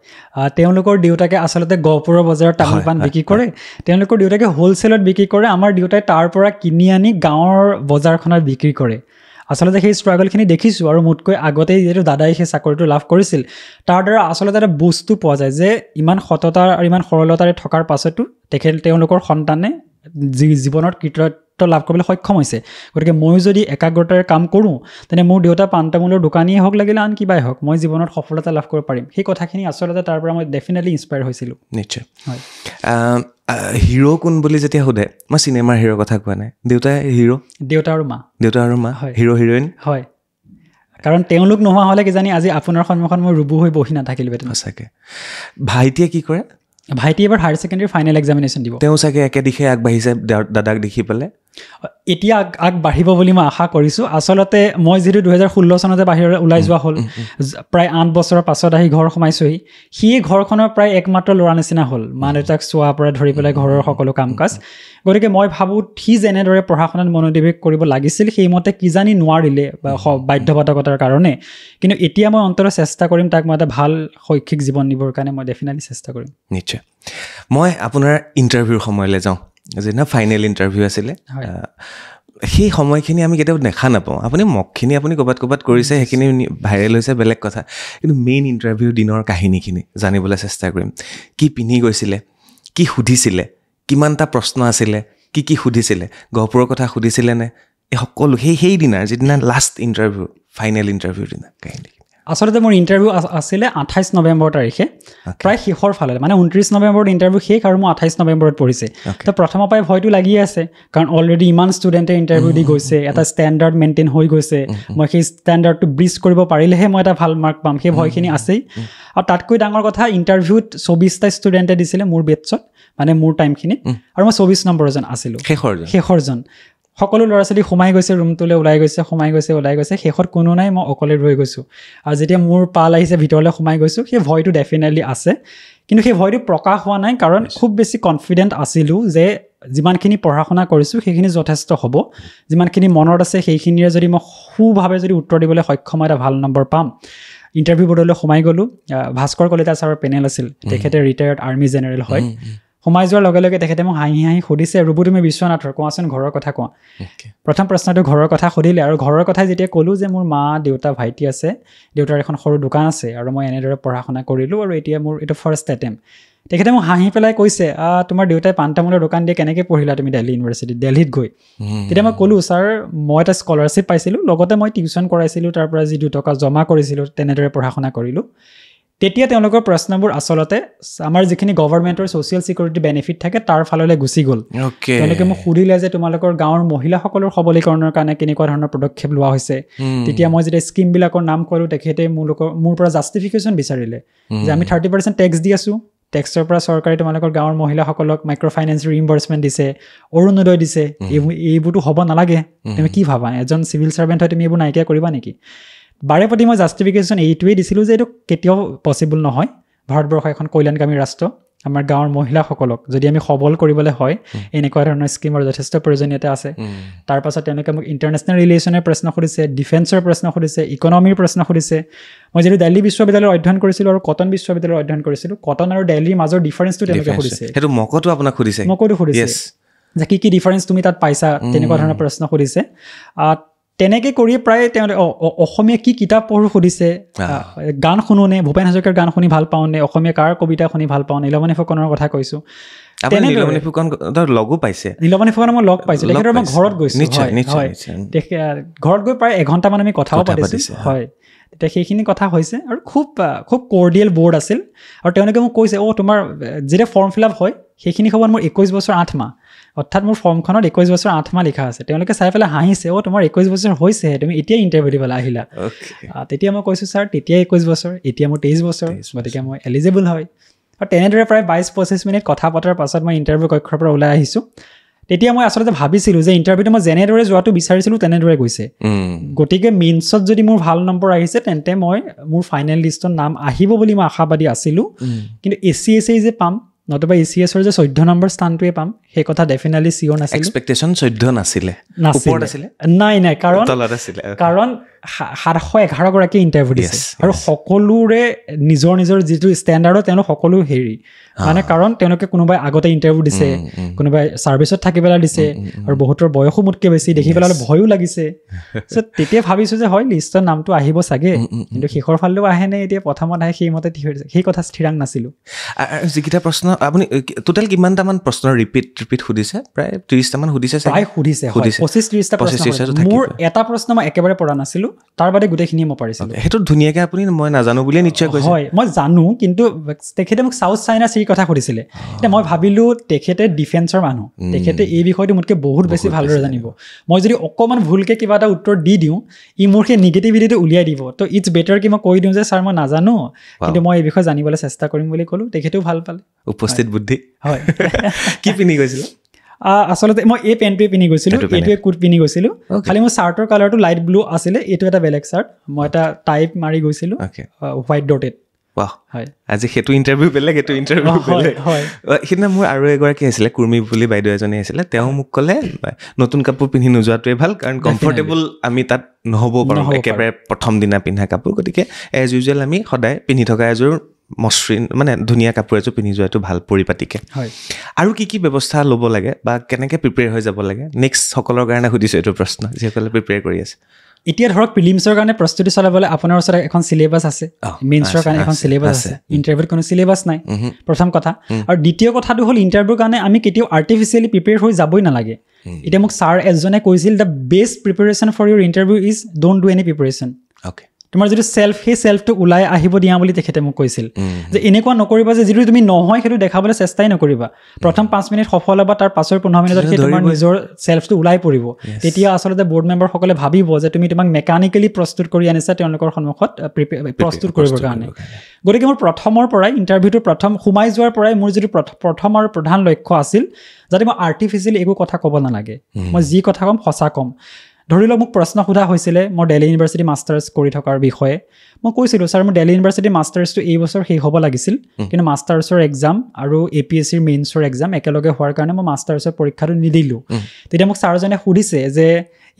তেওঁলোকৰ দেউতাকে আচলতে গহপুৰৰ বজাৰত তামোল পাণ বিক্ৰী কৰে তেওঁলোকৰ দেউতাকে হ'লচেলত বিক্ৰী কৰে আমাৰ দেউতাই তাৰ পৰা কিনি আনি গাঁৱৰ বজাৰখনত বিক্ৰী কৰে আচলতে সেই ষ্ট্ৰাগলখিনি দেখিছোঁ আৰু মোতকৈ আগতেই যিহেতু দাদাই সেই চাকৰিটো লাভ কৰিছিল তাৰ দ্বাৰা আচলতে এটা বস্তু পোৱা যায় যে ইমান সততা আৰু ইমান সৰলতাৰে থকাৰ পাছতো তেওঁলোকৰ সন্তানে জীৱনত কৃতিত্ব লাভ কৰিবলৈ সক্ষম হৈছে গতিকে ময়ো যদি একাগ্ৰতাৰে কাম কৰোঁ তেনে মোৰ দেউতা পাণ তামোলৰ দোকানীয়ে হওক লাগিলে আন কিবাই হওক মই জীৱনত সফলতা লাভ কৰিব পাৰিম সেই কথাখিনি আচলতে তাৰ পৰা মই ডেফিনেটলি ইনস্পায়াৰ হৈছিলোঁ নিশ্চয় হয় হিৰো কোন বুলি যেতিয়া সোধে মই চিনেমাৰ হিৰোৰ কথা কোৱা নাই দেউতা আৰু মা হিৰো হিৰইন হয় কাৰণ তেওঁলোক নোহোৱা হ'লে কিজানি আজি আপোনাৰ সন্মুখত মই ৰুবু হৈ বহি নাথাকিলোহেঁতেন সঁচাকৈ ভাইটিয়ে কি কৰে ভাইটি এবাৰ হায়াৰ ছেকেণ্ডেৰী ফাইনেল এক্সামিনেশ্যন দিব তেওঁ চাগে একে দিশে আগবাঢ়িছে দাদাক দেখি পেলাই এতিয়া আগবাঢ়িব বুলি মই আশা কৰিছোঁ আচলতে মই যিহেতু 2016 চনতে বাহিৰলৈ ওলাই যোৱা হ'ল প্ৰায় 8 বছৰৰ পাছত আহি ঘৰ সোমাইছোঁহি সি ঘৰখনৰ প্ৰায় একমাত্ৰ ল'ৰা নিচিনা হ'ল মা দেউতাক চোৱাৰ পৰা ধৰি পেলাই ঘৰৰ সকলো কাম কাজ গতিকে মই ভাবোঁ সি যেনেদৰে পঢ়া শুনাত মনোনিৱেশ কৰিব লাগিছিল সেইমতে কিজানি নোৱাৰিলে বা বাধ্যবাধকতাৰ কাৰণে কিন্তু এতিয়া মই অন্ততঃ চেষ্টা কৰিম তাক মই এটা ভাল শৈক্ষিক জীৱন দিবৰ কাৰণে মই ডেফিনেটলি চেষ্টা কৰিম নিশ্চয় মই আপোনাৰ ইণ্টাৰভিউৰ সময়লৈ যাওঁ যিদিনা ফাইনেল ইণ্টাৰভিউ আছিলে সেই সময়খিনি আমি কেতিয়াও দেখা নাপাওঁ আপুনি মকখিনি আপুনি ক'ৰবাত কৰিছে সেইখিনি ভাইৰেল হৈছে বেলেগ কথা কিন্তু মেইন ইণ্টাৰভিউ দিনৰ কাহিনীখিনি জানিবলৈ চেষ্টা কৰিম কি পিন্ধি গৈছিলে কি সুধিছিলে কিমানটা প্ৰশ্ন আছিলে কি সুধিছিলে গহপুৰৰ কথা সুধিছিলেনে এই সকলো সেইদিনাৰ যিদিনা লাষ্ট ইণ্টাৰভিউ ফাইনেল ইণ্টাৰভিউৰ দিনা কাহিনী আচলতে মোৰ ইণ্টাৰভিউ আছিলে 28 নৱেম্বৰ তাৰিখে প্ৰায় শেষৰ ফালে মানে 29 নৱেম্বৰত ইণ্টাৰভিউ শেষ আৰু মই 28 নৱেম্বৰত পঢ়িছে তো প্ৰথমৰ পৰাই ভয়টো লাগিয়ে আছে কাৰণ অলৰেডি ইমান ষ্টুডেণ্টে ইণ্টাৰভিউ দি গৈছে এটা ষ্টেণ্ডাৰ্ড মেইনটেইন হৈ গৈছে মই সেই ষ্টেণ্ডাৰ্ডটো ব্ৰিজ কৰিব পাৰিলেহে মই এটা ভাল মাৰ্ক পাম সেই ভয়খিনি আছেই আৰু তাতকৈ ডাঙৰ কথা ইণ্টাৰভিউত 24টা ষ্টুডেণ্টে দিছিলে মোৰ বেটছত মানে মোৰ টাইমখিনিত আৰু মই 24 নম্বৰজন আছিলোঁ শেষৰজন সকলো ল'ৰা ছোৱালী সোমাই গৈছে ৰুমটোলৈ ওলাই গৈছে শেষত কোনো নাই মই অকলে ৰৈ গৈছোঁ আৰু যেতিয়া মোৰ পাল আহিছে ভিতৰলৈ সোমাই গৈছোঁ সেই ভয়টো ডেফিনেটলি আছে কিন্তু সেই ভয়টো প্ৰকাশ হোৱা নাই কাৰণ খুব বেছি কনফিডেণ্ট আছিলোঁ যে যিমানখিনি পঢ়া শুনা কৰিছোঁ সেইখিনি যথেষ্ট হ'ব যিমানখিনি মনত আছে সেইখিনিৰে যদি মই সুভাৱে যদি উত্তৰ দিবলৈ সক্ষম এটা ভাল নম্বৰ পাম ইণ্টাৰভিউ বৰ্ডলৈ সোমাই গ'লোঁ ভাস্কৰ কলিতা ছাৰৰ পেনেল আছিল তেখেতে ৰিটায়াৰ্ড আৰ্মি জেনেৰেল হয় সোমাই যোৱাৰ লগে লগে তেখেতে মোক হাঁহি সুধিছে ৰূপু তুমি বিশ্বনাথৰ কোৱাচোন ঘৰৰ কথা কোৱা প্ৰথম প্ৰশ্নটো ঘৰৰ কথা সুধিলে আৰু ঘৰৰ কথা যেতিয়া ক'লোঁ যে মোৰ মা দেউতা ভাইটি আছে দেউতাৰ এখন সৰু দোকান আছে আৰু মই এনেদৰে পঢ়া শুনা কৰিলোঁ আৰু এতিয়া মোৰ এইটো ফাৰ্ষ্ট এটেম্প তেখেতে মোক হাঁহি পেলাই কৈছে তোমাৰ দেউতাই পাণ তামোলৰ দোকান দিয়ে কেনেকৈ পঢ়িলা তুমি দিল্লী ইউনিভাৰ্চিটিত দিল্লীত গৈ তেতিয়া মই ক'লোঁ ছাৰ মই এটা স্কলাৰশ্বিপ পাইছিলোঁ লগতে মই টিউশ্যন কৰাইছিলোঁ তাৰ পৰা যি 2 টকা জমা কৰিছিলোঁ তেনেদৰে পঢ়া শুনা কৰিলোঁ তেতিয়া তেওঁলোকৰ প্ৰশ্নবোৰ আচলতে আমাৰ যিখিনি গভৰ্ণমেণ্টৰ ছ'চিয়েল ছিকিউৰিটি বেনিফিট থাকে তাৰ ফাললৈ গুচি গ'ল তেওঁলোকে মোক সুধিলে যে তোমালোকৰ গাঁৱৰ মহিলাসকলৰ সবলীকৰণৰ কাৰণে কেনেকুৱা ধৰণৰ পদক্ষেপ লোৱা হৈছে তেতিয়া মই যেতিয়া স্কিমবিলাকৰ নাম ক'লোঁ তেখেতে মোৰ পৰা জাষ্টিফিকেশ্যন বিচাৰিলে যে আমি 30% টেক্স দি আছোঁ টেক্সৰ পৰা চৰকাৰে তোমালোকৰ গাঁৱৰ মহিলাসকলক মাইক্ৰ' ফাইনেন্স ৰিইম্বাৰ্চমেণ্ট দিছে অৰুণোদয় দিছে এইবোৰতো হ'ব নালাগে তুমি কি ভাবা এজন চিভিল ছাৰ্ভেণ্ট হয় তুমি এইবোৰ নাইকিয়া কৰিবা নেকি বাৰে প্ৰতি মই জাষ্টিফিকেশ্যন এইটোৱেই দিছিলোঁ যে এইটো কেতিয়াও পচিবল নহয় ভাৰতবৰ্ষ এখন কল্যাণকামী ৰাষ্ট্ৰ আমাৰ গাঁৱৰ মহিলাসকলক যদি আমি সবল কৰিবলৈ হয় এনেকুৱা ধৰণৰ স্কিমৰ যথেষ্ট প্ৰয়োজনীয়তা আছে তাৰ পাছত তেওঁলোকে মোক ইণ্টাৰনেশ্যনেল ৰিলেশ্যনৰ প্ৰশ্ন সুধিছে ডিফেন্সৰ প্ৰশ্ন সুধিছে ইকনমিৰ প্ৰশ্ন সুধিছে মই যিহেতু দিল্লী বিশ্ববিদ্যালয়ত অধ্যয়ন কৰিছিলোঁ আৰু কটন বিশ্ববিদ্যালয়ত অধ্যয়ন কৰিছিলোঁ কটন আৰু দিল্লীৰ মাজৰ ডিফাৰেঞ্চটো তেওঁলোকে সুধিছে সেইটো মকতো আপোনাক সুধিছে যে কি ডিফাৰেঞ্চ তুমি তাত পাইছা তেনেকুৱা ধৰণৰ প্ৰশ্ন সুধিছে তেনেকৈ কৰি প্ৰায় তেওঁ অসমীয়া কি কিতাপ পঢ়ো সুধিছে, গান শুনোনে, ভূপেন হাজৰিকাৰ গান শুনি ভাল পাওঁনে, অসমীয়া কাৰ কবিতা শুনি ভাল পাওঁ, নীলমণি ফুকনৰ কথা কৈছোঁ। নীলমণি ফুকন লগো পাইছে? নীলমণি ফুকনক মই লগ পাইছোঁ, তেখেতৰ মই ঘৰত গৈছোঁ। হয়, ঘৰত গৈ প্ৰায় এঘণ্টামান আমি কথাও পাতিছোঁ। হয়, তেতিয়া সেইখিনি কথা হৈছে আৰু খুব কৰ্ডিয়েল বৰ্ড আছিল। আৰু তেওঁলোকে মোক কৈছে, তোমাৰ যেতিয়া ফৰ্ম ফিল আপ হয় সেইখিনি সময়ত মোৰ 21 বছৰ 8 মাহ, অৰ্থাৎ মোৰ ফৰ্মখনত 21 বছৰ 8 মাহ লিখা আছে। তেওঁলোকে চাই পেলাই হাঁহিছে, তোমাৰ 21 বছৰ হৈছেহে, তুমি এতিয়াই ইণ্টাৰভিউ দিবলৈ আহিলা। তেতিয়া মই কৈছোঁ, ছাৰ তেতিয়া 21 বছৰ, এতিয়া মোৰ 23 বছৰ, গতিকে মই এলিজিবল হয়। আৰু তেনেদৰে প্ৰায় 22-25 মিনিট কথা পতাৰ পাছত মই ইণ্টাৰভিউ কক্ষৰ পৰা ওলাই আহিছোঁ। তেতিয়া মই আচলতে ভাবিছিলোঁ যে ইণ্টাৰভিউটো মই যেনেদৰে যোৱাটো বিচাৰিছিলোঁ তেনেদৰে গৈছে। গতিকে মেইনছত যদি মোৰ ভাল নম্বৰ আহিছে তেন্তে মই মোৰ ফাইনেল লিষ্টত নাম আহিব বুলি মই আশাবাদী আছিলোঁ। কিন্তু ACSA যে পাম নতুবা ACSৰ যে 14 নম্বৰ স্থানটোৱে পাম সেই কথা ডেফিনেটলি চিয়ৰ নাছিল। এক্সপেক্টেশ্যন 14 নাছিলে? নাই, কাৰণ 711 গৰাকী ইণ্টাৰভিউ দিছে আৰু সকলোৰে নিজৰ নিজৰ যিটো ষ্টেণ্ডাৰ্ডত তেওঁলোক সকলো মানে কাৰণ তেওঁলোকে কোনোবাই আগতে ইণ্টাৰভিউ দিছে, কোনোবাই ছাৰ্ভিচত থাকি পেলাই দিছে, আৰু বহুতৰ বয়সো মোতকৈ বেছি, দেখি পেলাই অলপ ভয়ো লাগিছে। তেতিয়া ভাবিছোঁ যে হয় লিষ্টৰ নামটো আহিব চাগে, কিন্তু শেষৰ ফালেও আহেনে এতিয়া প্ৰথমত আহে সেইমতে সেই কথা স্থিৰাং নাছিলোঁ। যিকেইটা প্ৰশ্ন আপুনি টোটেল কিমানটামান প্ৰশ্ন ৰিপিট সুধিছে? প্ৰায় 30টামান সুধিছে? প্ৰায় সুধিছে 25-30টা প্ৰশ্ন। মোৰ এটা প্ৰশ্ন মই একেবাৰে পৰা নাছিলোঁ, তাৰ বাদে গোটেইখিনি মই পাৰিছিলোঁ। সেইটো ধুনীয়াকৈ আপুনি মই নাজানো বুলিয়ে নিশ্চয় কৈছে? হয়, মই জানো, কিন্তু তেখেতে মোক চাউথ চাইনা চিৰ কথা সুধিছিলে। এতিয়া মই ভাবিলোঁ তেখেতে ডিফেন্সৰ মানুহ, তেখেতে এই বিষয়টো মোতকৈ বহুত বেছি ভালদৰে জানিব। মই যদি অকণমান ভুলকৈ কিবা এটা উত্তৰ দি দিওঁ, মোৰ সেই নিগেটিভিটিটো উলিয়াই দিব। তো ইটছ বেটাৰ কি মই কৈ দিওঁ যে ছাৰ মই নাজানো, কিন্তু মই এই বিষয়ে জানিবলৈ চেষ্টা কৰিম বুলি ক'লোঁ। তেখেতেও ভাল পালে। উপস্থিত বুদ্ধি। হয়। কি পিন্ধি গৈছিলে? আচলতে মই এই পেণ্টটোৱে পিন্ধি গৈছিলোঁ, এইটোৱে কোট পিন্ধি গৈছিলোঁ। খালি মোৰ চাৰ্টৰ কালাৰটো লাইট ব্লু আছিলে, এইটো এটা বেলেগ চাৰ্ট। মই এটা টাইপ মাৰি গৈছিলোঁ, হোৱাইট ডটেড। হয়, আজি সেইটো ইণ্টাৰভিউ বেলেগ, এইটো ইণ্টাৰভিউ বেলেগ। সেইদিনা মোৰ আৰু এগৰাকী আছিলে, কুৰ্মী বুলি বাইদেউ এজনী আছিলে, তেওঁ মোক ক'লে নতুন কাপোৰ পিন্ধি নোযোৱাটোৱে ভাল, কাৰণ কমফৰ্টেবল আমি তাত নহ'ব পাৰোঁ একেবাৰে প্ৰথম দিনা পিন্ধা কাপোৰ। গতিকে এজ ইউজুৱেল আমি সদায় পিন্ধি থকা এযোৰ মসৃণ মানে ধুনীয়া কাপোৰ এযোৰ পিন্ধি যোৱাটো ভাল পৰিপাটিকে। আৰু কি ব্যৱস্থা ল'ব লাগে বা কেনেকৈ প্ৰিপেয়াৰ হৈ যাব লাগে? নেক্সট সকলৰ কাৰণে সুধিছোঁ এইটো প্ৰশ্ন, যিসকলে প্ৰিপেয়াৰ কৰি আছে। এতিয়া ধৰক প্ৰিলিমছৰ কাৰণে প্ৰস্তুতি চলাবলৈ আপোনাৰ ওচৰত এখন চিলেবাছ আছে, মেইনছৰ কাৰণে এখন চিলেবাছ আছে, ইণ্টাৰভিউত কোনো চিলেবাছ নাই, প্ৰথম কথা। আৰু দ্বিতীয় কথাটো হ'ল ইণ্টাৰভিউৰ কাৰণে আমি কেতিয়াও আৰ্টিফিচিয়েলি প্ৰিপেয়াৰ হৈ যাবই নালাগে। এতিয়া মোক ছাৰ এজনে কৈছিল, the best preparation for your interview is don't do any preparation. তোমাৰ যিটো সেই চেল্ফটো ওলাই আহিব দিয়া বুলি তেখেতে মোক কৈছিল, যে এনেকুৱা নকৰিবা যে যিটো তুমি নহয় সেইটো দেখাবলৈ চেষ্টাই নকৰিবা। প্ৰথম 5 মিনিট সফল হ'বা, তাৰ পাছৰ 15 মিনিটত সেই তোমাৰ নিজৰ চেল্ফটো ওলাই পৰিব। তেতিয়া আচলতে বৰ্ড মেম্বাৰসকলে ভাবিব যে তুমি তোমাক মেকানিকেলি প্ৰস্তুত কৰি আনিছা তেওঁলোকৰ সন্মুখত প্ৰস্তুত কৰিবৰ কাৰণে। গতিকে মোৰ প্ৰথমৰ পৰাই ইণ্টাৰভিউটো প্ৰথম সোমাই যোৱাৰ পৰাই মোৰ যিটো প্ৰথম আৰু প্ৰধান লক্ষ্য আছিল, যাতে মই আৰ্টিফিচিয়েলি একো কথা ক'ব নালাগে, মই যি কথা ক'ম সঁচা ক'ম। ধৰি লওক মোক প্ৰশ্ন সোধা হৈছিলে মই দিল্লী ইউনিভাৰ্চিটি মাষ্টাৰ্ছ কৰি থকাৰ বিষয়ে। মই কৈছিলোঁ, ছাৰ মোৰ দিল্লী ইউনিভাৰ্চিটি মাষ্টাৰ্ছটো এই বছৰ শেষ হ'ব লাগিছিল, কিন্তু মাষ্টাৰ্ছৰ এক্সাম আৰু APSCৰ মেইনছৰ এক্সাম একেলগে হোৱাৰ কাৰণে মই মাষ্টাৰ্ছৰ পৰীক্ষাটো নিদিলোঁ। তেতিয়া মোক ছাৰজনে সুধিছে যে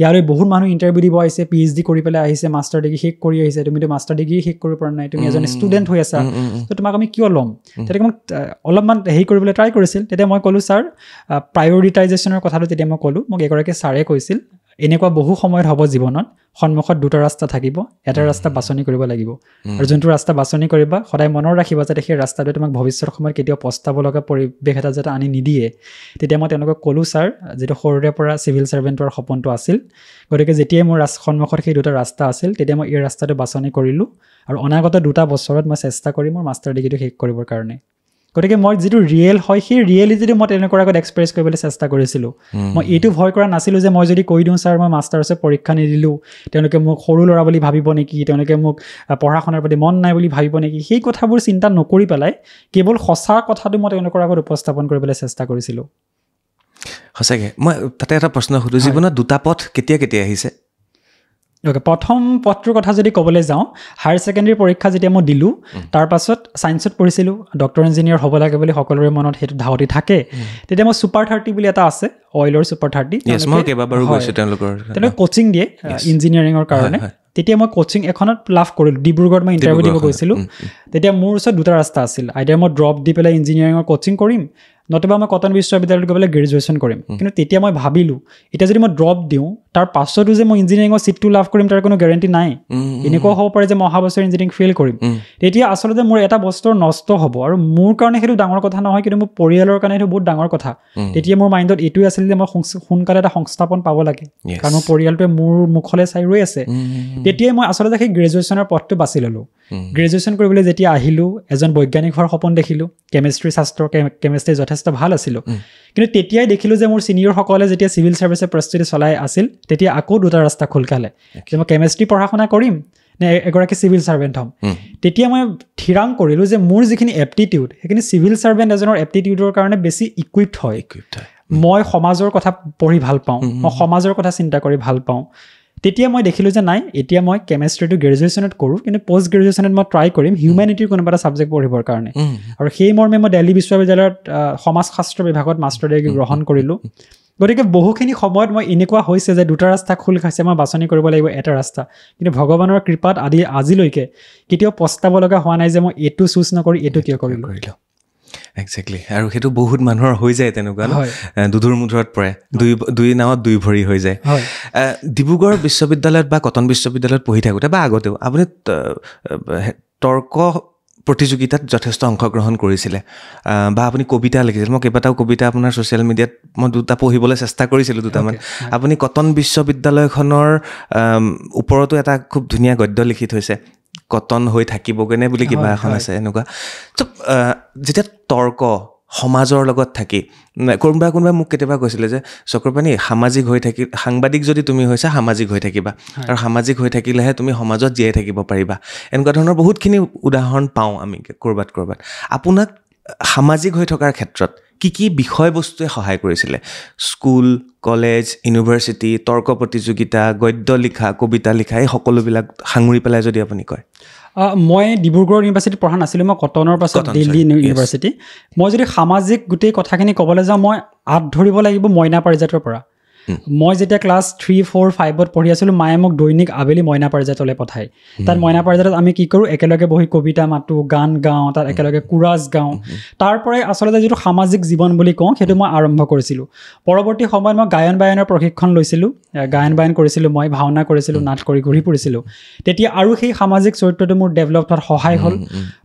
ইয়ালৈ বহুত মানুহ ইণ্টাৰভিউ দিব আহিছে, PhD কৰি পেলাই আহিছে, মাষ্টাৰ ডিগ্ৰী শেষ কৰি আহিছে, তুমিতো মাষ্টাৰ ডিগ্ৰী শেষ কৰিব পৰা নাই, তুমি এজন ষ্টুডেণ্ট হৈ আছা, তো তোমাক আমি কিয় ল'ম? তেতিয়া মোক অলপমান কৰিবলৈ ট্ৰাই কৰিছিল। তেতিয়া মই ক'লোঁ, ছাৰ প্ৰায়ৰিটাইজেশ্যনৰ কথাটো তেতিয়া মই ক'লোঁ। মোক এগৰাকী ছাৰে কৈছিল, এনেকুৱা বহু সময়ত হ'ব জীৱনত, সন্মুখত দুটা ৰাস্তা থাকিব, এটা ৰাস্তা বাছনি কৰিব লাগিব, আৰু যোনটো ৰাস্তা বাছনি কৰিবা সদায় মনত ৰাখিবা যাতে সেই ৰাস্তাটোৱে তোমাক ভৱিষ্যত সময়ত কেতিয়াও পস্তাব লগা পৰিৱেশ এটা যাতে আনি নিদিয়ে। তেতিয়া মই তেওঁলোকক ক'লোঁ, ছাৰ যিটো সৰুৰে পৰা চিভিল ছাৰ্ভেণ্টৰ সপোনটো আছিল, গতিকে যেতিয়াই মোৰ সন্মুখত সেই দুটা ৰাস্তা আছিল তেতিয়া মই এই ৰাস্তাটো বাছনি কৰিলোঁ, আৰু অনাগত 2 বছৰত মই চেষ্টা কৰিম মোৰ মাষ্টাৰ ডিগ্ৰীটো শেষ কৰিবৰ কাৰণে। গতিকে মই যিটো ৰিয়েল হয় সেই ৰিয়েলিটিটো মই তেওঁলোকৰ আগত এক্সপ্ৰেছ কৰিবলৈ চেষ্টা কৰিছিলোঁ। মই এইটো ভয় কৰা নাছিলোঁ যে মই যদি কৈ দিওঁ ছাৰ মই মাষ্টাৰ্ছৰ পৰীক্ষা নিদিলোঁ, তেওঁলোকে মোক সৰু ল'ৰা বুলি ভাবিব নেকি, তেওঁলোকে মোক পঢ়া শুনাৰ প্ৰতি মন নাই বুলি ভাবিব নেকি, সেই কথাবোৰ চিন্তা নকৰি পেলাই কেৱল সঁচা কথাটো মই তেওঁলোকৰ আগত উপস্থাপন কৰিবলৈ চেষ্টা কৰিছিলোঁ। সঁচাকৈ মই তাতে এটা প্ৰশ্ন সুধোঁ, জীৱনত 2টা পথ কেতিয়া আহিছে? প্ৰথম পথটোৰ কথা যদি ক'বলৈ যাওঁ, হায়াৰ ছেকেণ্ডেৰী পৰীক্ষা যেতিয়া মই দিলোঁ, তাৰপাছত ছায়েন্সত পঢ়িছিলোঁ, ডক্টৰ ইঞ্জিনিয়াৰ হ'ব লাগে বুলি সকলোৰে মনত সেইটো ধাউতি থাকে। তেতিয়া মই Super 30 বুলি এটা আছে, অইলৰ Super 30, তেওঁলোকে কোচিং দিয়ে ইঞ্জিনিয়াৰিঙৰ কাৰণে। তেতিয়া মই কোচিং এখনত লাভ কৰিলোঁ, ডিব্ৰুগড়ত মই ইণ্টাৰভিউ দিব গৈছিলোঁ। তেতিয়া মোৰ ওচৰত 2টা ৰাস্তা আছিল, আইদাৰ মই ড্ৰপ দি পেলাই ইঞ্জিনিয়াৰিঙৰ কোচিং কৰিম, নতুবা মই কটন বিশ্ববিদ্যালয়ত গৈ পেলাই গ্ৰেজুৱেশ্যন কৰিম। কিন্তু তেতিয়া মই ভাবিলোঁ, এতিয়া যদি মই ড্ৰপ দিওঁ তাৰ পাছতো যে মই ইঞ্জিনিয়াৰিঙৰ ছিটটো লাভ কৰিম তাৰ কোনো গেৰেণ্টি নাই এনেকুৱাও হ'ব পাৰে যে মই অহা বছৰ ইঞ্জিনিয়াৰিং ফেইল কৰিম তেতিয়া আচলতে মোৰ এটা বছৰ নষ্ট হ'ব আৰু মোৰ কাৰণে সেইটো ডাঙৰ কথা নহয় কিন্তু মোৰ পৰিয়ালৰ কাৰণে সেইটো বহুত ডাঙৰ কথা তেতিয়া মোৰ মাইণ্ডত এইটোৱে আছিল যে মই সোনকালে এটা সংস্থাপন পাব লাগে কাৰণ মোৰ পৰিয়ালটোৱে মোৰ মুখলৈ চাই ৰৈ আছে তেতিয়াই মই আচলতে সেই গ্ৰেজুৱেশ্যনৰ পথটো বাছি ল'লোঁ গ্ৰেজুৱেশ্যন কৰিবলৈ যেতিয়া আহিলোঁ এজন বৈজ্ঞানিক হোৱাৰ সপোন দেখিলোঁ কেমেষ্ট্ৰি শাস্ত্ৰ কেমেষ্ট্ৰি যথেষ্ট ভাল আছিলোঁ কিন্তু তেতিয়াই দেখিলোঁ যে মোৰ ছিনিয়ৰসকলে যেতিয়া চিভিল ছাৰ্ভিচৰ প্ৰস্তুতি চলাই আছিল তেতিয়া আকৌ দুটা ৰাস্তা খোল খালে যে মই কেমেষ্ট্ৰি পঢ়া শুনা কৰিম নে এগৰাকী চিভিল ছাৰ্ভেণ্ট হ'ম তেতিয়া মই থিৰাং কৰিলোঁ যে মোৰ যিখিনি এপ্টিটিউড সেইখিনি চিভিল ছাৰ্ভেণ্ট এজনৰ এপ্টিটিউডৰ কাৰণে বেছি ইকুইপড হয় মই সমাজৰ কথা পঢ়ি ভাল পাওঁ মই সমাজৰ কথা চিন্তা কৰি ভাল পাওঁ তেতিয়া মই দেখিলোঁ যে নাই এতিয়া মই কেমেষ্ট্ৰিটো গ্ৰেজুৱেশ্যনত কৰোঁ কিন্তু পষ্ট গ্ৰেজুৱেশ্যনত মই ট্ৰাই কৰিম হিউমেনিটিৰ কোনোবা এটা ছাবজেক্ট পঢ়িবৰ কাৰণে আৰু সেই মৰ্মে মই দিল্লী বিশ্ববিদ্যালয়ত সমাজশাস্ত্ৰ বিভাগত মাষ্টাৰ ডিগ্ৰী গ্ৰহণ কৰিলোঁ গতিকে বহুখিনি সময়ত মই এনেকুৱা হৈছে যে দুটা ৰাস্তা খোল খাইছে মই বাছনি কৰিব লাগিব এটা ৰাস্তা কিন্তু ভগৱানৰ কৃপাত আজিলৈকে কেতিয়াও পস্তাব লগা হোৱা নাই যে মই এইটো চুজ নকৰি এইটো কিয় কৰিলোঁ একজেক্টলি আৰু সেইটো বহুত মানুহৰ হৈ যায় তেনেকুৱা দুধুৰ মুধুৰত পৰে দুই নাৱত দুই ভৰি হৈ যায় ডিব্ৰুগড় বিশ্ববিদ্যালয়ত বা কটন বিশ্ববিদ্যালয়ত পঢ়ি থাকোঁতে বা আগতেও আপুনি তৰ্ক প্ৰতিযোগিতাত যথেষ্ট অংশগ্ৰহণ কৰিছিলে বা আপুনি কবিতা লিখিছিল মই কেইবাটাও কবিতা আপোনাৰ ছ'চিয়েল মিডিয়াত মই দুটা পঢ়িবলৈ চেষ্টা কৰিছিলোঁ দুটামান আপুনি কটন বিশ্ববিদ্যালয়খনৰ ওপৰতো এটা খুব ধুনীয়া গদ্য লিখি থৈছে কটন হৈ থাকিবগৈনে বুলি কিবা এখন আছে এনেকুৱা যেতিয়া তৰ্ক সমাজৰ লগত থাকি কোনোবাই মোক কেতিয়াবা কৈছিলে যে চক্ৰপাণি সামাজিক হৈ থাকি সাংবাদিক যদি তুমি হৈছা সামাজিক হৈ থাকিবা আৰু সামাজিক হৈ থাকিলেহে তুমি সমাজত জীয়াই থাকিব পাৰিবা এনেকুৱা ধৰণৰ বহুতখিনি উদাহৰণ পাওঁ আমি ক'ৰবাত আপোনাক সামাজিক হৈ থকাৰ ক্ষেত্ৰত কি বিষয়বস্তুৱে সহায় কৰিছিলে স্কুল কলেজ ইউনিভাৰ্চিটি তৰ্ক প্ৰতিযোগিতা গদ্য লিখা কবিতা লিখা এই সকলোবিলাক সাঙুৰি পেলাই যদি আপুনি কয় মই ডিব্ৰুগড় ইউনিভাৰ্চিটিত পঢ়া নাছিলোঁ মই কটনৰ পাছত দিল্লী ইউনিভাৰ্চিটি মই যদি সামাজিক গোটেই কথাখিনি ক'বলৈ যাওঁ মই আঁত ধৰিব লাগিব মইনা পাৰিজাতৰ পৰা মই যেতিয়া ক্লাছ 3, 4, 5ত পঢ়ি আছিলোঁ মায়ে মোক দৈনিক আবেলি মইনা পাৰিজাতলৈ পঠায় তাত মইনা পাৰিজাতত আমি কি কৰোঁ একেলগে বহি কবিতা মাতোঁ গান গাওঁ তাত একেলগে কোৰাছ গাওঁ তাৰ পৰাই আচলতে যিটো সামাজিক জীৱন বুলি কওঁ সেইটো মই আৰম্ভ কৰিছিলোঁ পৰৱৰ্তী সময়ত মই গায়ন বায়নৰ প্ৰশিক্ষণ লৈছিলোঁ গায়ন বায়ন কৰিছিলোঁ মই ভাওনা কৰিছিলোঁ নাট কৰি ঘূৰি ফুৰিছিলোঁ তেতিয়া আৰু সেই সামাজিক চৰিত্ৰটো মোৰ ডেভেলপ হোৱাত সহায় হ'ল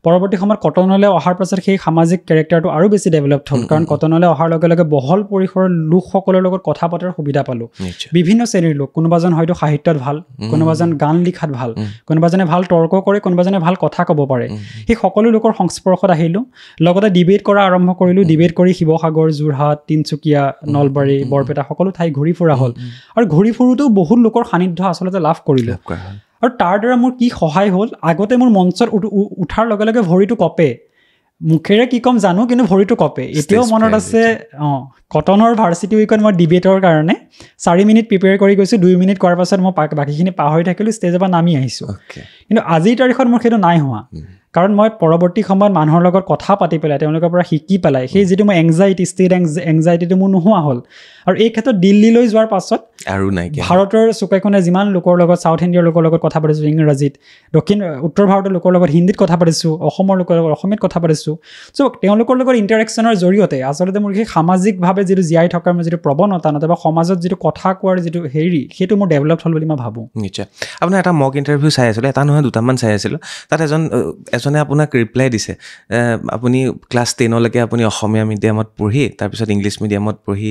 পৰৱৰ্তী সময়ত কটনলৈ অহাৰ পাছত সেই সামাজিক কেৰেক্টাৰটো আৰু বেছি ডেভেলপ হ'ল কাৰণ কটনলৈ অহাৰ লগে লগে বহল পৰিসৰৰ লোকসকলৰ লগত কথা পতাৰ সুবিধা পালোঁ বিভিন্ন শ্ৰেণীৰ লোক কোনোবাজন হয়তো সাহিত্যত ভাল কোনোবাজন গান লিখাত ভাল কোনোবাজনে ভাল তৰ্ক কৰে কোনোবাজনে ভাল কথা ক'ব পাৰে সেই সকলো লোকৰ সংস্পৰ্শত আহিলোঁ লগতে ডিবেট কৰা আৰম্ভ কৰিলোঁ ডিবেট কৰি শিৱসাগৰ যোৰহাট তিনচুকীয়া নলবাৰী বৰপেটা সকলো ঠাই ঘূৰি ফুৰা হ'ল আৰু ঘূৰি ফুৰোতেও বহুত লোকৰ সান্নিধ্য আচলতে লাভ কৰিলোঁ আৰু তাৰ দ্বাৰা মোৰ কি সহায় হ'ল আগতে মোৰ মঞ্চত উঠাৰ লগে লগে ভৰিটো কঁপে মুখেৰে কি ক'ম জানো কিন্তু ভৰিটো কঁপে এতিয়াও মনত আছে কটনৰ ভাৰ্চিটি উইকত মই ডিবেটৰ কাৰণে 4 মিনিট প্ৰিপেয়াৰ কৰি গৈছোঁ 2 মিনিট কৰাৰ পাছত মই বাকীখিনি পাহৰি থাকিলোঁ ষ্টেজৰ পৰা নামি আহিছোঁ কিন্তু আজিৰ তাৰিখত মোৰ সেইটো নাই হোৱা কাৰণ মই পৰৱৰ্তী সময়ত মানুহৰ লগত কথা পাতি পেলাই তেওঁলোকৰ পৰা শিকি পেলাই সেই যিটো মই ষ্টেট এংজাইটিটো মোৰ নোহোৱা হ'ল আৰু এই ক্ষেত্ৰত দিল্লীলৈ যোৱাৰ পাছত আৰু নাই ভাৰতৰ চুকেকোণে যিমান লোকৰ লগত চাউথ ইণ্ডিয়াৰ লোকৰ লগত কথা পাতিছোঁ ইংৰাজীত উত্তৰ ভাৰতৰ লোকৰ লগত হিন্দীত কথা পাতিছোঁ অসমৰ লোকৰ লগত অসমীয়াত কথা পাতিছোঁ চ' তেওঁলোকৰ লগত ইণ্টাৰেকশ্যনৰ জৰিয়তে আচলতে মোৰ সেই সামাজিকভাৱে যিটো জীয়াই থকাৰ মোৰ যিটো প্ৰৱণতা নতুবা সমাজত যিটো কথা কোৱাৰ যিটো সেইটো মোৰ ডেভেলপ হ'ল বুলি মই ভাবোঁ নিশ্চয় আপোনাৰ এটা মক ইণ্টাৰভিউ চাই আছিলোঁ এটা নহয় দুটামান চাই আছিলোঁ তাত এজনে আপোনাক ৰিপ্লাই দিছে আপুনি ক্লাছ 10লৈকে আপুনি অসমীয়া মিডিয়ামত পঢ়ি তাৰপিছত ইংলিছ মিডিয়ামত পঢ়ি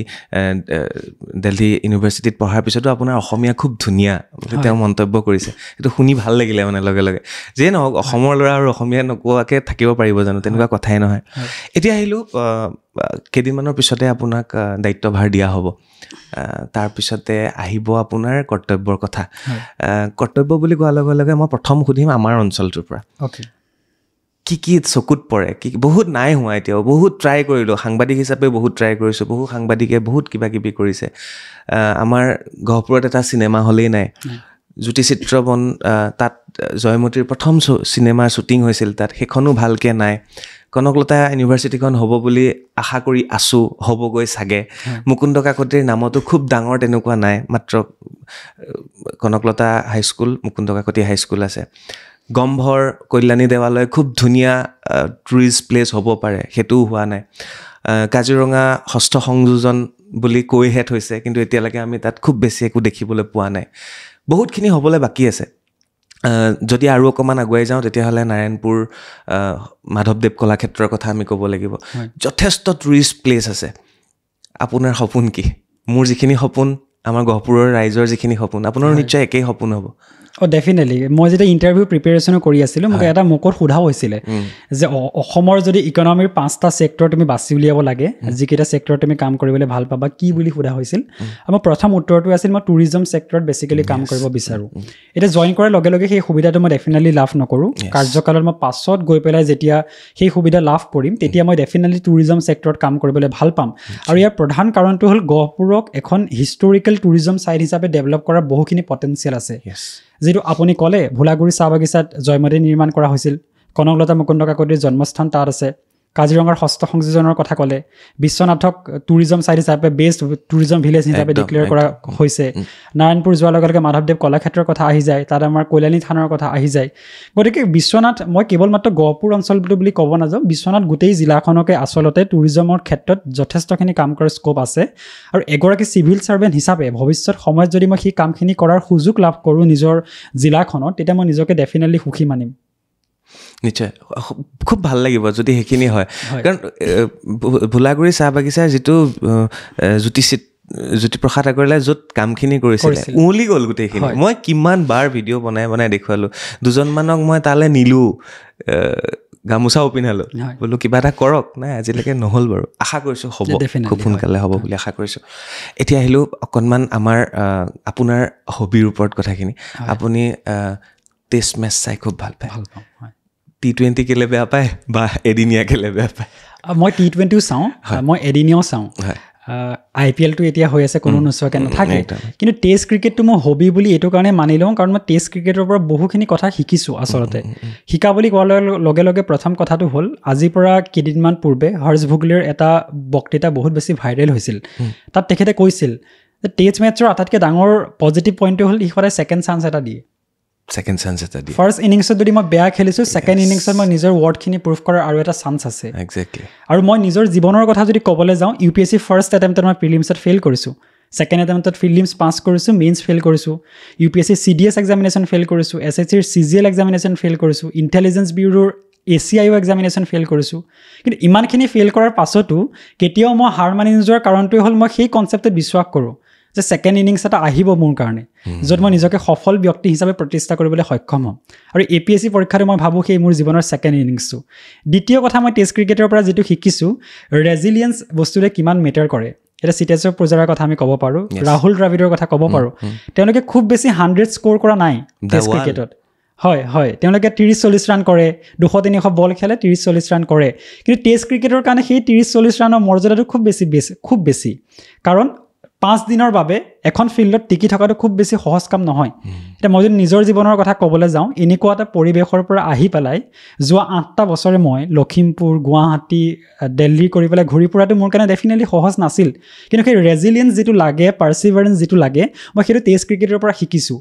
দিল্লী ইউনিভাৰ্চিটিত পঢ়াৰ পিছতো আপোনাৰ অসমীয়া খুব ধুনীয়া বুলি তেওঁ মন্তব্য কৰিছে সেইটো শুনি ভাল লাগিলে মানে লগে লগে যিয়ে নহওক অসমৰ ল'ৰা আৰু অসমীয়া নোকোৱাকৈ থাকিব পাৰিব জানো তেনেকুৱা কথাই নহয় এতিয়া আহিলোঁ কেইদিনমানৰ পিছতে আপোনাক দায়িত্বভাৰ দিয়া হ'ব তাৰপিছতে আহিব আপোনাৰ কৰ্তব্যৰ কথা কৰ্তব্য বুলি কোৱাৰ লগে লগে মই প্ৰথম সুধিম আমাৰ অঞ্চলটোৰ পৰা কি চকুত পৰে বহুত নাই হোৱা এতিয়াও বহুত ট্ৰাই কৰিলোঁ সাংবাদিক হিচাপে বহুত ট্ৰাই কৰিছোঁ বহু সাংবাদিকে বহুত কিবা কিবি কৰিছে আমাৰ গহপুৰত এটা চিনেমা হলেই নাই জ্যোতিচিত্ৰবন তাত জয়মতীৰ প্ৰথম চিনেমাৰ শ্বুটিং হৈছিল তাত সেইখনো ভালকৈ নাই কনকলতা ইউনিভাৰ্চিটিখন হ'ব বুলি আশা কৰি আছোঁ হ'বগৈ চাগে মুকুন্দ কাকতিৰ নামতো খুব ডাঙৰ তেনেকুৱা নাই মাত্ৰ কনকলতা হাইস্কুল মুকুন্দ কাকতি হাইস্কুল আছে গম্ভৰ কল্যাণী দেৱালয় খুব ধুনীয়া টুৰিষ্ট প্লেচ হ'ব পাৰে সেইটোও হোৱা নাই কাজিৰঙা ষষ্ঠ সংযোজন বুলি কৈহে থৈছে কিন্তু এতিয়ালৈকে আমি তাত খুব বেছি একো দেখিবলৈ পোৱা নাই বহুতখিনি হ'বলৈ বাকী আছে যদি আৰু অকণমান আগুৱাই যাওঁ তেতিয়াহ'লে নাৰায়ণপুৰ মাধৱদেৱ কলাক্ষেত্ৰৰ কথা আমি ক'ব লাগিব যথেষ্ট টুৰিষ্ট প্লেচ আছে আপোনাৰ সপোন কি মোৰ যিখিনি সপোন আমাৰ গহপুৰৰ ৰাইজৰ যিখিনি সপোন আপোনাৰো নিশ্চয় একেই সপোন হ'ব ডেফিনেটলি মই যেতিয়া ইণ্টাৰভিউ প্ৰিপেৰেশ্যনো কৰি আছিলোঁ মোক এটা মোকত সোধা হৈছিলে যে অসমৰ যদি ইকনমিৰ 5টা ছেক্টৰ তুমি বাছি উলিয়াব লাগে যিকেইটা ছেক্টৰ তুমি কাম কৰিবলৈ ভাল পাবা কি বুলি সোধা হৈছিল আৰু মোৰ প্ৰথম উত্তৰটো আছিল মই টুৰিজম ছেক্টৰত বেছিকেলি কাম কৰিব বিচাৰোঁ এতিয়া জইন কৰাৰ লগে লগে সেই সুবিধাটো মই ডেফিনেটলি লাভ নকৰোঁ কাৰ্যকালত মই পাছত গৈ পেলাই যেতিয়া সেই সুবিধা লাভ কৰিম তেতিয়া মই ডেফিনেটলি টুৰিজম ছেক্টৰত কাম কৰিবলৈ ভাল পাম আৰু ইয়াৰ প্ৰধান কাৰণটো হ'ল গহপুৰক এখন হিষ্টৰিকেল টুৰিজম ছাইট হিচাপে ডেভেলপ কৰাৰ বহুখিনি পটেঞ্চিয়েল আছে যিটো আপুনি ক'লে ভোলাগুৰি চাহ বাগিচাত জয়মতী নিৰ্মাণ কৰা হৈছিল কনকলতা মুকুন্দ কাকতিৰ জন্মস্থান তাত আছে কাজিৰঙাৰ হস্ত সংযোজনৰ কথা ক'লে বিশ্বনাথক টুৰিজম ছাইট হিচাপে বেষ্ট টুৰিজম ভিলেজ হিচাপে ডিক্লেয়াৰ কৰা হৈছে নাৰায়ণপুৰ যোৱাৰ লগে লগে মাধৱদেৱ কলাক্ষেত্ৰৰ কথা আহি যায় তাত আমাৰ কল্যাণী থানৰ কথা আহি যায় গতিকে বিশ্বনাথ মই কেৱল মাত্ৰ গহপুৰ অঞ্চলটো বুলি ক'ব নাযাওঁ বিশ্বনাথ গোটেই জিলাখনকে আচলতে টুৰিজমৰ ক্ষেত্ৰত যথেষ্টখিনি কাম কৰাৰ স্ক'প আছে আৰু এগৰাকী চিভিল ছাৰ্ভেণ্ট হিচাপে ভৱিষ্যত সময়ত যদি মই সেই কামখিনি কৰাৰ সুযোগ লাভ কৰোঁ নিজৰ জিলাখনত তেতিয়া মই নিজকে ডেফিনেটলি সুখী মানিম নিশ্চয় খুব ভাল লাগিব যদি সেইখিনি হয় কাৰণ ভোলাগুৰি চাহ বাগিচাৰ যিটো জ্যোতিপ্ৰসাদ আগৰৱালাই য'ত কামখিনি কৰিছিলে উঁৱলি গ'ল গোটেইখিনি মই কিমান বাৰ ভিডিঅ' বনাই দেখুৱালোঁ দুজনমানক মই তালৈ নিলোঁ গামোচাও পিন্ধালোঁ বোলো কিবা এটা কৰক নাই আজিলৈকে নহ'ল বাৰু আশা কৰিছোঁ হ'ব খুব সোনকালে হ'ব বুলি আশা কৰিছোঁ এতিয়া আহিলোঁ অকণমান আমাৰ আপোনাৰ হবিৰ ওপৰত কথাখিনি আপুনি টেষ্ট মেচ চাই খুব ভাল পায় T20 কেলে বেয়া পায় বা এদিনীয়া কেলে বেয়া পায় মই T20ও চাওঁ মই এদিনীয়াও চাওঁ IPLটো এতিয়া হৈ আছে কোনো নোচোৱাকৈ নাথাকে কিন্তু টেষ্ট ক্ৰিকেটটো মই হবি বুলি এইটো কাৰণে মানি লওঁ কাৰণ মই টেষ্ট ক্ৰিকেটৰ পৰা বহুখিনি কথা শিকিছোঁ আচলতে শিকা বুলি কোৱাৰ লগে লগে প্ৰথম কথাটো হ'ল আজিৰ পৰা কেইদিনমান পূৰ্বে হৰ্ষ ভোগলেৰ এটা বক্তৃতা বহুত বেছি ভাইৰেল হৈছিল তাত তেখেতে কৈছিল যে টেষ্ট মেটছৰ আটাইতকৈ ডাঙৰ পজিটিভ পইণ্টটো হ'ল ই সদায় ছেকেণ্ড চান্স এটা দিয়ে ফাৰ্ষ্ট ইনিংছত যদি মই বেয়া খেলিছোঁ ছেকেণ্ড ইনিংছত মই নিজৰ ৱৰ্ডখিনি প্ৰুভ কৰাৰ আৰু এটা চান্স আছে আৰু মই নিজৰ জীৱনৰ কথা যদি ক'বলৈ যাওঁ UPSC ফাৰ্ষ্ট এটেম্পটত মই প্ৰিলিমছত ফেইল কৰিছোঁ ছেকেণ্ড এটেম্পটত প্ৰিলিমছ পাছ কৰিছোঁ মেইনছ ফেইল কৰিছোঁ UPSC CDS এক্সামিনেশ্যন ফেইল কৰিছোঁ SSCৰ CGL এক্সামিনেশ্যন ফেইল কৰিছোঁ ইণ্টেলিজেঞ্চ ব্যুৰোৰ ACIO এক্সামিনেশ্যন ফেইল কৰিছোঁ কিন্তু ইমানখিনি ফেইল কৰাৰ পাছতো কেতিয়াও মই হাৰ মানি নোযোৱাৰ কাৰণটোৱে হ'ল মই সেই কনচেপ্টত বিশ্বাস কৰোঁ যে ছেকেণ্ড ইনিংছ এটা আহিব মোৰ কাৰণে য'ত মই নিজকে সফল ব্যক্তি হিচাপে প্ৰতিষ্ঠা কৰিবলৈ সক্ষম হ'ম আৰু APSC পৰীক্ষাটো মই ভাবোঁ সেই মোৰ জীৱনৰ ছেকেণ্ড ইনিংছটো দ্বিতীয় কথা মই টেষ্ট ক্ৰিকেটৰ পৰা যিটো শিকিছোঁ ৰেজিলিয়েঞ্চ বস্তুৰে কিমান মেটাৰ কৰে এটা চিতেশ্বৰ পূজাৰাৰ কথা আমি ক'ব পাৰোঁ ৰাহুল দ্ৰাবিড়ৰ কথা ক'ব পাৰোঁ তেওঁলোকে খুব বেছি 100 স্ক'ৰ কৰা নাই টেষ্ট ক্ৰিকেটত হয় তেওঁলোকে 30-40 ৰান কৰে 200-300 বল খেলে 30-40 ৰান কৰে কিন্তু টেষ্ট ক্ৰিকেটৰ কাৰণে সেই 30-40 ৰানৰ মৰ্যাদাটো খুব বেছি কাৰণ 5 দিনৰ বাবে এখন ফিল্ডত টিকি থকাটো খুব বেছি সহজ কাম নহয় এতিয়া মই যদি নিজৰ জীৱনৰ কথা ক'বলৈ যাওঁ এনেকুৱা এটা পৰিৱেশৰ পৰা আহি পেলাই যোৱা 8টা বছৰে মই লখিমপুৰ গুৱাহাটী দিল্লী কৰি পেলাই ঘূৰি ফুৰাটো মোৰ কাৰণে ডেফিনেটলি সহজ নাছিল কিন্তু সেই ৰেজিলিয়েঞ্চ যিটো লাগে পাৰ্চিভাৰেঞ্চ যিটো লাগে মই সেইটো টেষ্ট ক্ৰিকেটৰ পৰা শিকিছোঁ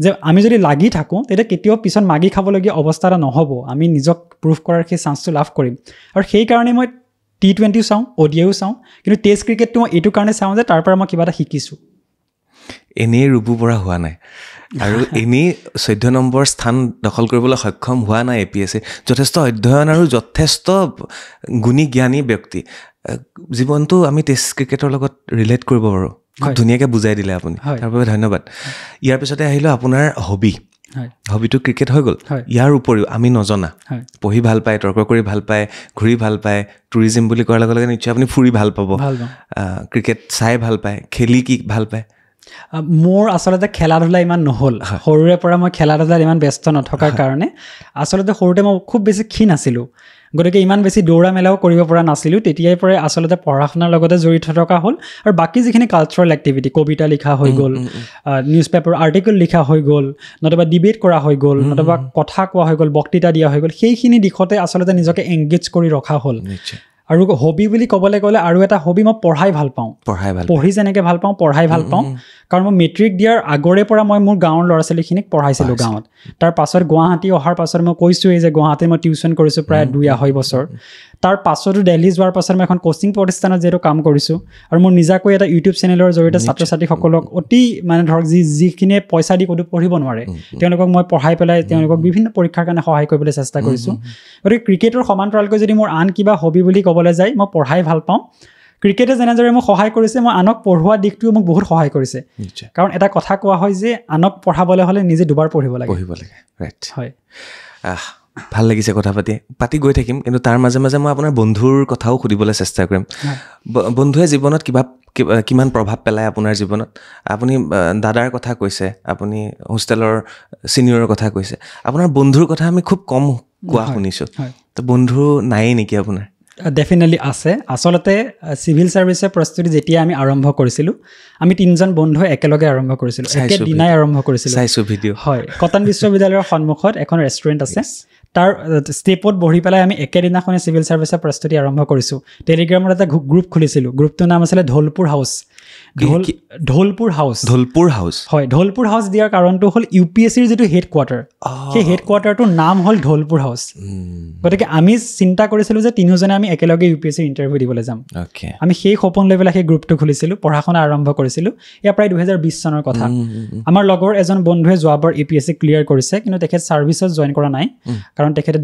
যে আমি যদি লাগি থাকোঁ তেতিয়া কেতিয়াও পিছত মাগি খাবলগীয়া অৱস্থা এটা নহ'ব আমি নিজক প্ৰুভ কৰাৰ সেই চান্সটো লাভ কৰিম আৰু সেইকাৰণে মই T20 চাওঁ ODIও চাওঁ কিন্তু টেষ্ট ক্ৰিকেটটো মই এইটো কাৰণে চাওঁ যে তাৰ পৰা মই কিবা এটা শিকিছোঁ এনেই ৰুবু পৰা হোৱা নাই আৰু এনেই 14 নম্বৰ স্থান দখল কৰিবলৈ সক্ষম হোৱা নাই APSC যথেষ্ট অধ্যয়ন আৰু যথেষ্ট গুণী জ্ঞানী ব্যক্তি জীৱনটো আমি টেষ্ট ক্ৰিকেটৰ লগত ৰিলেট কৰিব পাৰোঁ খুব ধুনীয়াকৈ বুজাই দিলে আপুনি তাৰ বাবে ধন্যবাদ ইয়াৰ পিছতে আহিলোঁ আপোনাৰ হবি হবিটো ক্ৰিকেট হৈ গ'ল ইয়াৰ উপৰিও আমি নজনা পঢ়ি ভাল পায় তৰ্ক কৰি ভাল পায় ঘূৰি ভাল পায় টুৰিজিম বুলি কোৱাৰ লগে লগে নিশ্চয় আপুনি ফুৰি ভাল পাব ক্ৰিকেট চাই ভাল পায় খেলি কি ভাল পায় মোৰ আচলতে খেলা ধূলা ইমান নহ'ল সৰুৰে পৰা মই খেলা ধূলাত ইমান ব্যস্ত নথকাৰ কাৰণে আচলতে সৰুতে মই খুব বেছি ক্ষীণ আছিলোঁ গতিকে ইমান বেছি দৌৰা মেলাও কৰিব পৰা নাছিলোঁ তেতিয়াই পৰাই আচলতে পঢ়া শুনাৰ লগতে জড়িত থকা হ'ল আৰু বাকী যিখিনি কালচাৰেল এক্টিভিটি কবিতা লিখা হৈ গ'ল নিউজ পেপাৰ আৰ্টিকল লিখা হৈ গ'ল নতুবা ডিবেট কৰা হৈ গ'ল নতুবা কথা কোৱা হৈ গ'ল বক্তৃতা দিয়া হৈ গ'ল সেইখিনি দিশতে আচলতে নিজকে এংগেজ কৰি ৰখা হ'ল আৰু হবি বুলি ক'বলৈ গ'লে আৰু এটা হবি মই পঢ়াই ভাল পাওঁ পঢ়ি যেনেকৈ ভাল পাওঁ পঢ়াই ভাল পাওঁ কাৰণ মই মেট্ৰিক দিয়াৰ আগৰে পৰা মই মোৰ গাঁৱৰ ল'ৰা ছোৱালীখিনিক পঢ়াইছিলোঁ গাঁৱত তাৰ পাছত গুৱাহাটী অহাৰ পাছত মই কৈছোঁৱেই যে গুৱাহাটীত মই টিউশ্যন কৰিছোঁ প্ৰায় 2-2.5 বছৰ তাৰ পাছতো দিল্লী যোৱাৰ পাছত মই এখন কোচিং প্ৰতিষ্ঠানত যিহেতু কাম কৰিছোঁ আৰু মোৰ নিজাকৈ এটা ইউটিউব চেনেলৰ জৰিয়তে ছাত্ৰ ছাত্ৰীসকলক অতি মানে ধৰক যিখিনিয়ে পইচা দি ক'তো পঢ়িব নোৱাৰে তেওঁলোকক মই পঢ়াই পেলাই তেওঁলোকক বিভিন্ন পৰীক্ষাৰ কাৰণে সহায় কৰিবলৈ চেষ্টা কৰিছোঁ গতিকে ক্ৰিকেটৰ সমান্তৰালকৈ যদি মোৰ আন কিবা হবি বুলি ক'বলৈ যায় মই পঢ়াই ভাল পাওঁ ক্ৰিকেটে যেনেদৰে মোক সহায় কৰিছে মই আনক পঢ়োৱা দিশটোও মোক বহুত সহায় কৰিছে কাৰণ এটা কথা কোৱা হয় যে আনক পঢ়াবলৈ হ'লে নিজে দুবাৰ পঢ়িব লাগে ৰাইট হয় ভাল লাগিছে কথা পাতি গৈ থাকিম কিন্তু তাৰ মাজে মাজে মই আপোনাৰ বন্ধুৰ কথাও সুধিবলৈ চেষ্টা কৰিম বন্ধুৱে জীৱনত কিমান প্ৰভাৱ পেলায় আপোনাৰ জীৱনত আপুনি দাদাৰ কথা কৈছে আপুনি হোষ্টেলৰ ছিনিয়ৰৰ কথা কৈছে আপোনাৰ বন্ধুৰ কথা আমি খুব কম কোৱা শুনিছোঁ তো বন্ধু নায়েই নেকি আপোনাৰ ডেফিনেটলি আছে আচলতে চিভিল ছাৰ্ভিচৰ প্ৰস্তুতি যেতিয়া আমি আৰম্ভ কৰিছিলোঁ আমি 3জন বন্ধু একেলগে আৰম্ভ কৰিছিলোঁ একেদিনাই আৰম্ভ কৰিছিলোঁ চাইছোঁ ভিডিঅ' হয় কটন বিশ্ববিদ্যালয়ৰ সন্মুখত এখন ৰেষ্টুৰেণ্ট আছে তাৰ ষ্টেপত বহি পেলাই আমি একেদিনাখনে চিভিল ছাৰ্ভিচৰ প্ৰস্তুতি আৰম্ভ কৰিছোঁ টেলিগ্ৰামত এটা গ্ৰুপ খুলিছিলোঁ গ্ৰুপটোৰ নাম আছিলে ঢোলপুৰ হাউচ ঢোলপুৰ হাউচ হয় ঢোলপুৰ হাউচ দিয়াৰ কাৰণটো হ'ল UPSCৰ যিটো হেডকোৱাৰ্টাৰ সেই হেডকোৱাৰ্টাৰটোৰ নাম হ'ল ঢোলপুৰ হাউচ গতিকে আমি চিন্তা কৰিছিলোঁ যে তিনিওজনে আমি একেলগে UPSCৰ ইণ্টাৰভিউ দিবলৈ যাম আমি সেই সপোন লৈ পেলাই সেই গ্ৰুপটো খুলিছিলোঁ পঢ়া শুনা আৰম্ভ কৰিছিলোঁ এয়া প্ৰায় 2020 চনৰ কথা আমাৰ লগৰ এজন বন্ধুৱে যোৱাবাৰ APSC ক্লিয়াৰ কৰিছে কিন্তু তেখেত ছাৰ্ভিচত জইন কৰা নাই কাৰণ তেখেতে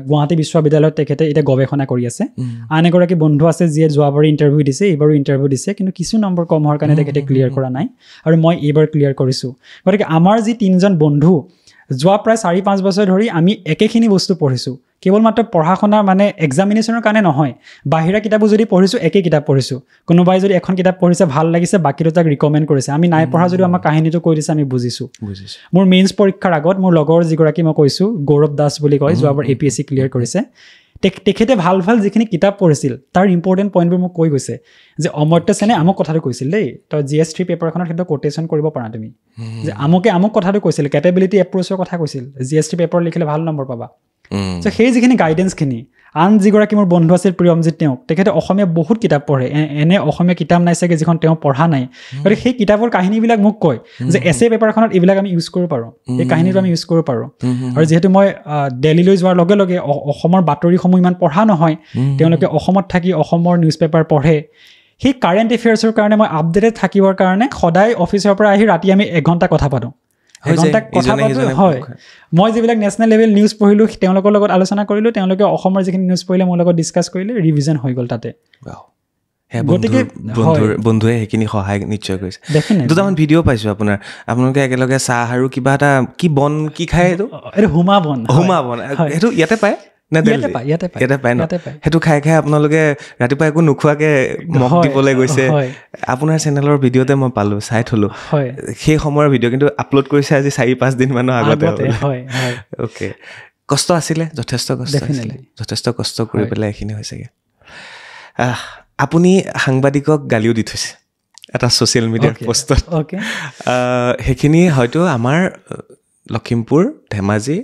গুৱাহাটী বিশ্ববিদ্যালয়ত তেখেতে এতিয়া গৱেষণা কৰি আছে আন এগৰাকী বন্ধু আছে যিয়ে যোৱাবাৰ ইণ্টাৰভিউ দিছে এইবাৰো ইণ্টাৰভিউ দিছে কিন্তু কিছু নম্বৰ কম হোৱাৰ কাৰণে তেখেতে ক্লিয়াৰ কৰা নাই আৰু মই এইবাৰ ক্লিয়াৰ কৰিছোঁ গতিকে আমাৰ যি 3জন বন্ধু যোৱা প্ৰায় 4-5 বছৰ ধৰি আমি একেখিনি বস্তু পঢ়িছোঁ কেৱল মাত্ৰ পঢ়া শুনা মানে এক্সামিনেশ্যনৰ কাৰণে নহয় বাহিৰা কিতাপো যদি পঢ়িছোঁ একে কিতাপ পঢ়িছোঁ কোনোবাই যদি এখন কিতাপ পঢ়িছে ভাল লাগিছে বাকীটো তাক ৰিকমেণ্ড কৰিছে আমি নাই পঢ়া যদিও আমাৰ কাহিনীটো কৈ দিছে আমি বুজিছোঁ মোৰ মেইনছ পৰীক্ষাৰ আগত মোৰ লগৰ যিগৰাকী মই কৈছোঁ গৌৰৱ দাস বুলি কয় যোৱাবাৰ APSC ক্লিয়াৰ কৰিছে তেখেতে ভাল যিখিনি কিতাপ পঢ়িছিল তাৰ ইম্পৰ্টেণ্ট পইণ্টবোৰ মোক কৈ গৈছে যে অমৰ্ত্য সেনে আমক কথাটো কৈছিল দেই তই GS3 পেপাৰখনত সেইটো কোটেশ্যন কৰিব পাৰা তুমি যে আমক কথাটো কৈছিল কেপেবিলিটি এপ্ৰ'চৰ কথা কৈছিল GS3 পেপাৰ লিখিলে ভাল নম্বৰ পাবা তো সেই যিখিনি গাইডেঞ্চখিনি আন যিগৰাকী মোৰ বন্ধু আছিল প্ৰিয়মজিত তেখেতে অসমীয়া বহুত কিতাপ পঢ়ে এনে অসমীয়া কিতাপ নাই চাগে যিখন তেওঁ পঢ়া নাই গতিকে সেই কিতাপৰ কাহিনীবিলাক মোক কয় যে এছে পেপাৰখনত এইবিলাক আমি ইউজ কৰিব পাৰোঁ এই কাহিনীটো আমি ইউজ কৰিব পাৰোঁ আৰু যিহেতু মই দিল্লীলৈ যোৱাৰ লগে লগে অসমৰ বাতৰিসমূহ ইমান পঢ়া নহয় তেওঁলোকে অসমত থাকি অসমৰ নিউজ পেপাৰ পঢ়ে সেই কাৰেণ্ট এফেয়াৰ্ছৰ কাৰণে মই আপডেটেড থাকিবৰ কাৰণে সদায় অফিচৰ পৰা আহি ৰাতি আমি 1 ঘণ্টা কথা পাতোঁ হয় মই যিবিলাক নেশ্যনেল লেভেল নিউজ পঢ়িলোঁ তেওঁলোকৰ লগত আলোচনা কৰিলোঁ তেওঁলোকে অসমৰ যিখিনি নিউজ পঢ়িলে মোৰ লগত ডিছকাছ কৰিলে ৰিভিজন হৈ গ'ল তাতে গতিকে বন্ধুৱে সেইখিনি সহায় নিশ্চয় কৰিছে দুটামান ভিডিঅ' পাইছোঁ আপোনালোকে একেলগে চাহ আৰু কিবা এটা কি বন কি খায় এইটো হুমা বন সেইটো ইয়াতে পায় ইয়াতে পায় ন সেইটো খাই আপোনালোকে ৰাতিপুৱা একো নোখোৱাকে মগ দিবলৈ গৈছে আপোনাৰ চেনেলৰ ভিডিঅ'তে মই পালোঁ চাই থলোঁ সেই সময়ৰ ভিডিঅ' কিন্তু আপলোড কৰিছে আজি 4-5 দিন মানৰ আগতে অ'কে কষ্ট আছিলে যথেষ্ট কষ্ট কৰি পেলাই এইখিনি হৈছেগৈ আপুনি সাংবাদিকক গালিও দি থৈছে এটা ছ'চিয়েল মিডিয়াৰ পষ্টত সেইখিনি হয়তো আমাৰ লখিমপুৰ ধেমাজি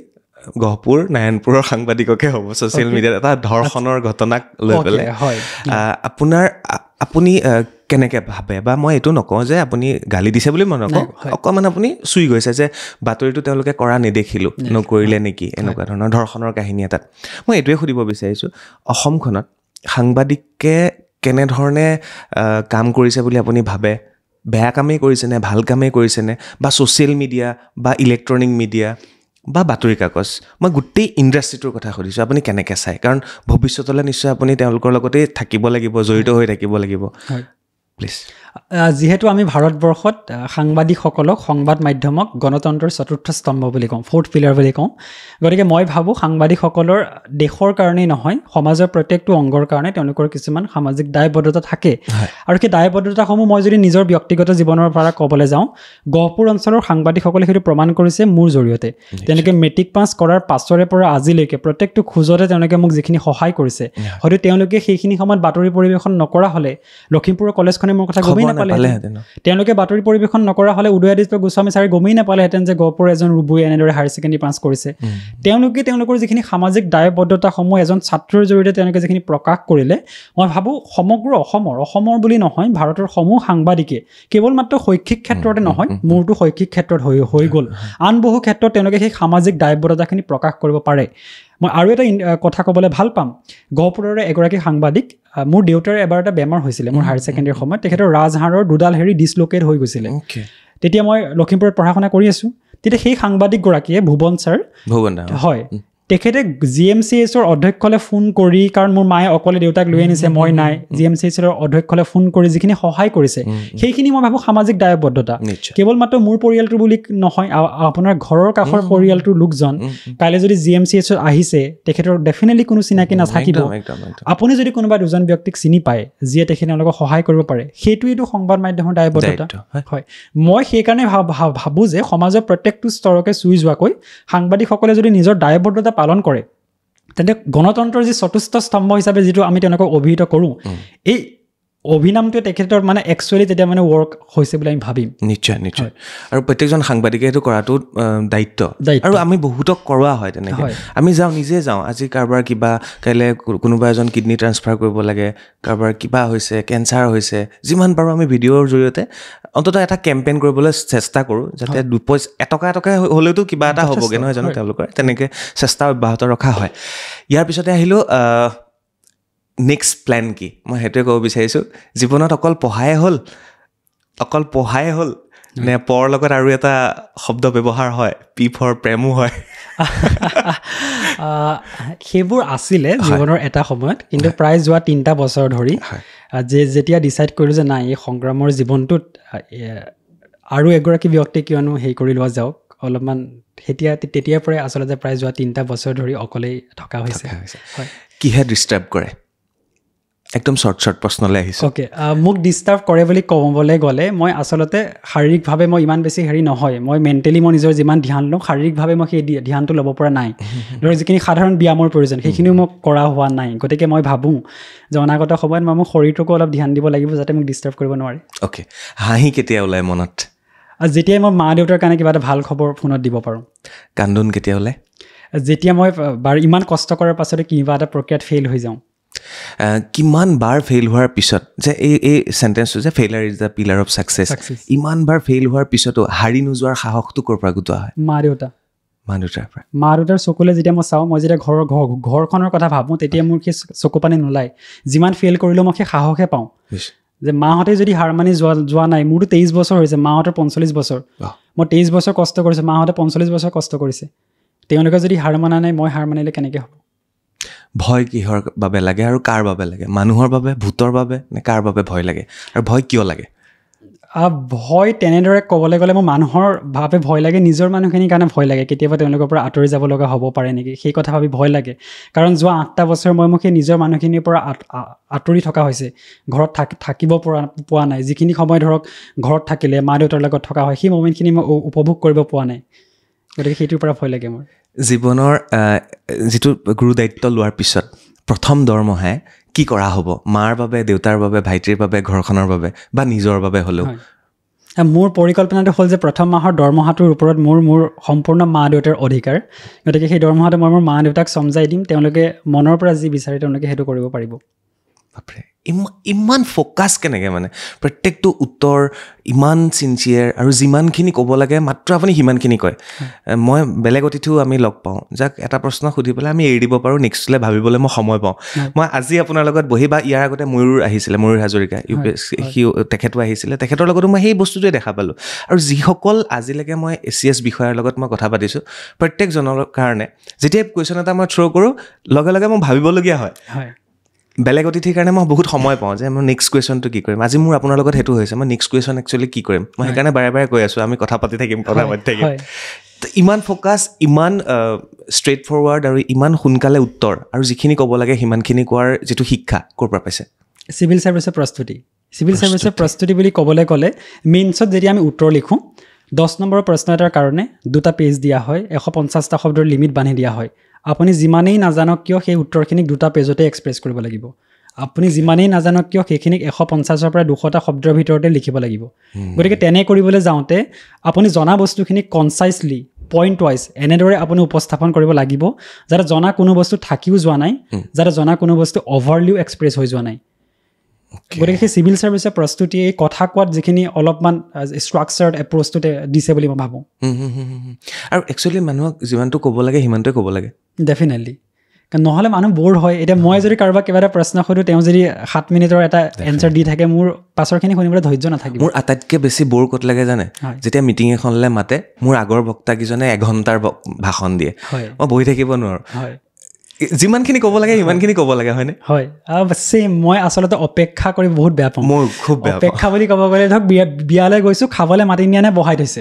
গহপুৰ নাৰায়ণপুৰৰ সাংবাদিককে হ'ব ছ'চিয়েল মিডিয়াত এটা ধৰ্ষণৰ ঘটনাক লৈ পেলাই আপুনি কেনেকৈ ভাবে বা মই এইটো নকওঁ যে আপুনি গালি দিছে বুলি মই নকওঁ অকণমান আপুনি চুই গৈছে যে বাতৰিটো তেওঁলোকে কৰা নেদেখিলোঁ নকৰিলে নেকি এনেকুৱা ধৰণৰ ধৰ্ষণৰ কাহিনী এটাত মই এইটোৱে সুধিব বিচাৰিছোঁ অসমখনত সাংবাদিকে কেনেধৰণে কাম কৰিছে বুলি আপুনি ভাবে বেয়া কামেই কৰিছেনে ভাল কামেই কৰিছেনে বা ছ'চিয়েল মিডিয়া বা ইলেক্ট্ৰনিক মিডিয়া বা বাতৰি কাগজ মই গোটেই ইণ্ডাষ্ট্ৰিটোৰ কথা সুধিছোঁ আপুনি কেনেকৈ চায় কাৰণ ভৱিষ্যতলৈ নিশ্চয় আপুনি তেওঁলোকৰ লগতেই থাকিব লাগিব জড়িত হৈ থাকিব লাগিব প্লিজ যিহেতু আমি ভাৰতবৰ্ষত সাংবাদিকসকলক সংবাদ মাধ্যমক গণতন্ত্ৰৰ চতুৰ্থ স্তম্ভ বুলি কওঁ ফ'ৰ্থ পিলাৰ বুলি কওঁ গতিকে মই ভাবোঁ সাংবাদিকসকলৰ দেশৰ কাৰণেই নহয় সমাজৰ প্ৰত্যেকটো অংগৰ কাৰণে তেওঁলোকৰ কিছুমান সামাজিক দায়বদ্ধতা থাকে আৰু সেই দায়বদ্ধতাসমূহ মই যদি নিজৰ ব্যক্তিগত জীৱনৰ পৰা ক'বলৈ যাওঁ গহপুৰ অঞ্চলৰ সাংবাদিকসকলে সেইটো প্ৰমাণ কৰিছে মোৰ জৰিয়তে তেওঁলোকে মেট্ৰিক পাছ কৰাৰ পাছৰে পৰা আজিলৈকে প্ৰত্যেকটো খোজতে তেওঁলোকে মোক যিখিনি সহায় কৰিছে হয়তো তেওঁলোকে সেইখিনি সময়ত বাতৰি পৰিৱেশন নকৰা হ'লে লখিমপুৰৰ কলেজখনে মোৰ কথা গমেই নাপালেহেঁতেন তেওঁলোকে বাতৰি পৰিৱেশন নকৰা হ'লে উদয়াদিত্য গোস্বামী ছাৰে গমেই নাপালেহেঁতেন যে গহপুৰ এজন ৰুবুৱে এনেদৰে হায়াৰ ছেকেণ্ডেৰী পাছ কৰিছে তেওঁলোকে তেওঁলোকৰ যিখিনি সামাজিক দায়বদ্ধতাসমূহ এজন ছাত্ৰৰ জৰিয়তে তেওঁলোকে যিখিনি প্ৰকাশ কৰিলে মই ভাবোঁ সমগ্ৰ অসমৰ বুলি নহয় ভাৰতৰ সমূহ সাংবাদিকে কেৱল মাত্ৰ শৈক্ষিক ক্ষেত্ৰতে নহয় মোৰতো শৈক্ষিক ক্ষেত্ৰত হৈ গ'ল আন বহু ক্ষেত্ৰত তেওঁলোকে সেই সামাজিক দায়বদ্ধতাখিনি প্ৰকাশ কৰিব পাৰে মই আৰু এটা কথা ক'বলৈ ভাল পাম গহপুৰৰে এগৰাকী সাংবাদিক মোৰ দেউতাৰ এবাৰ এটা বেমাৰ হৈছিলে মোৰ হায়াৰ ছেকেণ্ডেৰীৰ সময়ত তেখেতৰ ৰাজহাড়ৰ দুডাল হেৰি ডিছলোকেট হৈ গৈছিলে তেতিয়া মই লখিমপুৰত পঢ়া শুনা কৰি আছোঁ তেতিয়া সেই সাংবাদিকগৰাকীয়ে ভুৱন ছাৰ হয় তেখেতে GMCHৰ অধ্যক্ষলৈ ফোন কৰি কাৰণ মোৰ মায়ে অকলে দেউতাক লৈ আনিছে মই নাই GMCHৰ অধ্যক্ষলৈ ফোন কৰি যিখিনি সহায় কৰিছে সেইখিনি মই ভাবোঁ সামাজিক দায়বদ্ধতা কেৱল মাত্ৰ মোৰ পৰিয়ালটো বুলি নহয় আপোনাৰ ঘৰৰ কাষৰ পৰিয়ালটোৰ লোকজন কাইলৈ যদি GMCHত আহিছে তেখেতৰ ডেফিনেটলি কোনো চিনাকি নাথাকিব আপুনি যদি কোনোবা দুজন ব্যক্তিক চিনি পায় যিয়ে তেখেতলোকক সহায় কৰিব পাৰে সেইটোৱেইটো সংবাদ মাধ্যমৰ দায়বদ্ধতা হয় মই সেইকাৰণে ভাবোঁ যে সমাজৰ প্ৰত্যেকটো স্তৰকে চুই যোৱাকৈ সাংবাদিকসকলে যদি নিজৰ দায়বদ্ধতা পালন কৰে তেন্তে গণতন্ত্ৰৰ যি চতুৰ্থ স্তম্ভ হিচাপে যিটো আমি তেওঁলোকক অভিহিত কৰোঁ এই অভিনামটোৱে তেখেতৰ মানে একচুৱেলি তেতিয়া মানে ৱৰ্ক হৈছে বুলি আমি ভাবিম নিশ্চয় নিশ্চয় আৰু প্ৰত্যেকজন সাংবাদিকে এইটো কৰাটো দায়িত্ব আৰু আমি বহুতক কৰোৱা হয় তেনেকৈ আমি যাওঁ নিজে যাওঁ আজি কাৰোবাৰ কিবা কাইলৈ কোনোবা এজন কিডনী ট্ৰান্সফাৰ কৰিব লাগে কাৰোবাৰ কিবা হৈছে কেঞ্চাৰ হৈছে যিমান পাৰোঁ আমি ভিডিঅ'ৰ জৰিয়তে অন্ততঃ এটা কেম্পেইন কৰিবলৈ চেষ্টা কৰোঁ যাতে এটকা হ'লেওতো কিবা এটা হ'বগৈ নহয় জানো তেওঁলোকৰ তেনেকৈ চেষ্টা অব্যাহত ৰখা হয় ইয়াৰ পিছতে আহিলোঁ নেক্সট প্লেন কি মই সেইটোৱে ক'ব বিচাৰিছোঁ জীৱনত অকল পঢ়াই হ'ল নে পৰ লগত আৰু এটা শব্দ ব্যৱহাৰ হয় পি ফৰ প্ৰেমো হয় সেইবোৰ আছিলে জীৱনৰ এটা সময়ত কিন্তু প্ৰায় যোৱা 3টা বছৰ ধৰি যেতিয়া ডিচাইড কৰিলোঁ যে নাই এই সংগ্ৰামৰ জীৱনটোত আৰু এগৰাকী ব্যক্তি কিয়নো হেৰি কৰি লোৱা যাওক অলপমান তেতিয়াৰ পৰাই আচলতে প্ৰায় যোৱা 3টা বছৰ ধৰি অকলেই থকা হৈছে কিহে ডিষ্টাৰ্ব কৰে একদম শ্বৰ্ট প্ৰশ্নলৈ আহিছোঁ অ'কে মোক ডিষ্টাৰ্ব কৰে বুলি ক'বলৈ গ'লে মই আচলতে শাৰীৰিকভাৱে মই ইমান বেছি হেৰি নহয় মই মেণ্টেলি মই নিজৰ যিমান ধ্যান লওঁ শাৰীৰিকভাৱে মই সেই ধ্যানটো ল'ব পৰা নাই ধৰক যিখিনি সাধাৰণ ব্যায়ামৰ প্ৰয়োজন সেইখিনিও মোক কৰা হোৱা নাই গতিকে মই ভাবোঁ যে অনাগত সময়ত মই মোৰ শৰীৰটোকো অলপ ধ্যান দিব লাগিব যাতে মোক ডিষ্টাৰ্ব কৰিব নোৱাৰে অ'কে হাঁহি কেতিয়া ওলায় মনত যেতিয়াই মই মা দেউতাৰ কাৰণে কিবা এটা ভাল খবৰ ফোনত দিব পাৰোঁ কান্দোন কেতিয়া ওলায় যেতিয়া মই বাৰু ইমান কষ্ট কৰাৰ পাছতে কিবা এটা প্ৰক্ৰিয়াত ফেইল হৈ যাওঁ কিমান বাৰ ফেইল হোৱাৰ পিছত যে এই চেণ্টেন্সটো যে failure is the pillar of success ইমান বাৰ ফেইল হোৱাৰ পিছতো হাৰি নোযোৱাৰ সাহসটো ক'ৰ পৰা গোটোৱা হয় মা দেউতাৰ চকুলৈ যেতিয়া মই চাওঁ মই যেতিয়া ঘৰখনৰ কথা ভাবোঁ তেতিয়া মোৰ সেই চকু পানী নোলায় যিমান ফেইল কৰিলেও মই সেই সাহসে পাওঁ যে মাহঁতে যদি হাৰ মানি যোৱা নাই মোৰতো 23 বছৰ হৈছে মাহঁতৰ 45 বছৰ মই 23 বছৰ কষ্ট কৰিছোঁ মাহঁতে 45 বছৰ কষ্ট কৰিছে তেওঁলোকে যদি হাৰ মানা নাই মই হাৰ মানিলে কেনেকৈ হ'ব ভয় কিহৰ বাবে লাগে আৰু কাৰ বাবে লাগে মানুহৰ বাবে ভূতৰ বাবে নে কাৰ বাবে ভয় লাগে আৰু ভয় কিয় লাগে ভয় তেনেদৰে ক'বলৈ গ'লে মোৰ মানুহৰ বাবে ভয় লাগে নিজৰ মানুহখিনিৰ কাৰণে ভয় লাগে কেতিয়াবা তেওঁলোকৰ পৰা আঁতৰি যাব লগা হ'ব পাৰে নেকি সেই কথা ভাবি ভয় লাগে কাৰণ যোৱা 8টা বছৰ মই মোক সেই নিজৰ মানুহখিনিৰ পৰা আঁতৰি থকা হৈছে ঘৰত থাকিব পোৱা নাই যিখিনি সময় ধৰক ঘৰত থাকিলে মা দেউতাৰ লগত থকা হয় সেই মমেণ্টখিনি মই উপভোগ কৰিব পোৱা নাই গতিকে সেইটোৰ পৰা ভয় লাগে মোৰ জীৱনৰ যিটো গুৰু দায়িত্ব লোৱাৰ পিছত প্ৰথম দৰমহাই কি কৰা হ'ব মাৰ বাবে দেউতাৰ বাবে ভাইটিৰ বাবে ঘৰখনৰ বাবে বা নিজৰ বাবে হ'লেও মোৰ পৰিকল্পনাটো হ'ল যে প্ৰথম মাহৰ দৰমহাটোৰ ওপৰত মোৰ সম্পূৰ্ণ মা দেউতাৰ অধিকাৰ গতিকে সেই দৰমহাটো মই মোৰ মা দেউতাক চমজাই দিম তেওঁলোকে মনৰ পৰা যি বিচাৰে তেওঁলোকে সেইটো কৰিব পাৰিব বাপৰে ইমান ফ'কাছ কেনেকৈ মানে প্ৰত্যেকটো উত্তৰ ইমান চিনচিয়াৰ আৰু যিমানখিনি ক'ব লাগে মাত্ৰ আপুনি সিমানখিনি কয় মই বেলেগ অতিথিও আমি লগ পাওঁ যাক এটা প্ৰশ্ন সুধি পেলাই আমি এৰি দিব পাৰোঁ নেক্সটলৈ ভাবিবলৈ মই সময় পাওঁ মই আজি আপোনাৰ লগত বহি বা ইয়াৰ আগতে ময়ূৰ আহিছিলে ময়ূৰ হাজৰিকা সি তেখেতো আহিছিলে তেখেতৰ লগতো মই সেই বস্তুটোৱে দেখা পালোঁ আৰু যিসকল আজিলৈকে মই ACS বিষয়াৰ লগত মই কথা পাতিছোঁ প্ৰত্যেকজনৰ কাৰণে যেতিয়া কুৱেশ্যন এটা মই থ্ৰ' কৰোঁ লগে লগে মই ভাবিবলগীয়া হয় বেলেগ অতিথিৰ কাৰণে মই বহুত সময় পাওঁ যে মই নেক্সট কুৱেশ্যনটো কি কৰিম আজি মোৰ আপোনাৰ লগত সেইটো হৈছে মই নেক্সট কুৱেশ্যন একচুৱেলি কি কৰিম মই সেইকাৰণে বাৰে বাৰে কৈ আছোঁ আমি কথা পাতি থাকিম কথা পাতি থাকিম ইমান ফ'কাছ ইমান ষ্ট্ৰেইট ফৰৱাৰ্ড আৰু ইমান সোনকালে উত্তৰ আৰু যিখিনি ক'ব লাগে সিমানখিনি কোৱাৰ যিটো শিক্ষা ক'ৰ পৰা পাইছে চিভিল ছাৰ্ভিচৰ প্ৰস্তুতি বুলি ক'বলৈ গ'লে মেইনছত যেতিয়া আমি উত্তৰ লিখোঁ 10 নম্বৰৰ প্ৰশ্ন এটাৰ কাৰণে 2টা পেজ দিয়া হয় 150টা শব্দৰ লিমিট বান্ধি দিয়া হয় আপুনি যিমানেই নাজানক কিয় সেই উত্তৰখিনিক 2টা পেজতে এক্সপ্ৰেছ কৰিব লাগিব আপুনি যিমানেই নাজানক কিয় সেইখিনিক 150ৰ পৰা 200টা শব্দৰ ভিতৰতে লিখিব লাগিব গতিকে তেনে কৰিবলৈ যাওঁতে আপুনি জনা বস্তুখিনিক কনচাইজলি পইণ্ট ৱাইজ এনেদৰে আপুনি উপস্থাপন কৰিব লাগিব যাতে জনা কোনো বস্তু থাকিও যোৱা নাই যাতে জনা কোনো বস্তু অভাৰলিও এক্সপ্ৰেছ হৈ যোৱা নাই গতিকে সেই চিভিল ছাৰ্ভিচৰ প্ৰস্তুতি এই কথা কোৱাত যিখিনি অলপমান ষ্ট্ৰাকচাৰ্ড এপ্ৰ'চটোতে দিছে বুলি মই ভাবোঁ আৰু একচুৱেলি মানুহক যিমানটো ক'ব লাগে সিমানটোৱে ক'ব লাগে ডেফিনেটলি কাৰণ নহ'লে মানুহ ব'ৰ হয় এতিয়া মই যদি কাৰোবাক কিবা এটা প্ৰশ্ন সোধোঁ তেওঁ যদি 7 মিনিটৰ এটা এনচাৰ দি থাকে মোৰ পাছৰখিনি শুনিবলৈ ধৈৰ্য নাথাকিব মোৰ আটাইতকৈ বেছি ব'ৰ ক'ত লাগে জানে যেতিয়া মিটিং এখনলৈ মাতে মোৰ আগৰ বক্তাকেইজনে 1 ঘণ্টাৰ ভাষণ দিয়ে মই বহি থাকিব নোৱাৰোঁ যিমানখিনি ক'ব লাগে সিমানখিনি ক'ব লাগে হয়নে হয় ছেম মই আচলতে অপেক্ষা কৰি বহুত বেয়া পাওঁ মই খুব বেয়া পাওঁ অপেক্ষা বুলি ক'ব গ'লে ধৰক বিয়ালৈ গৈছোঁ খাবলৈ মাতি নিয়া নে বহাই থৈছে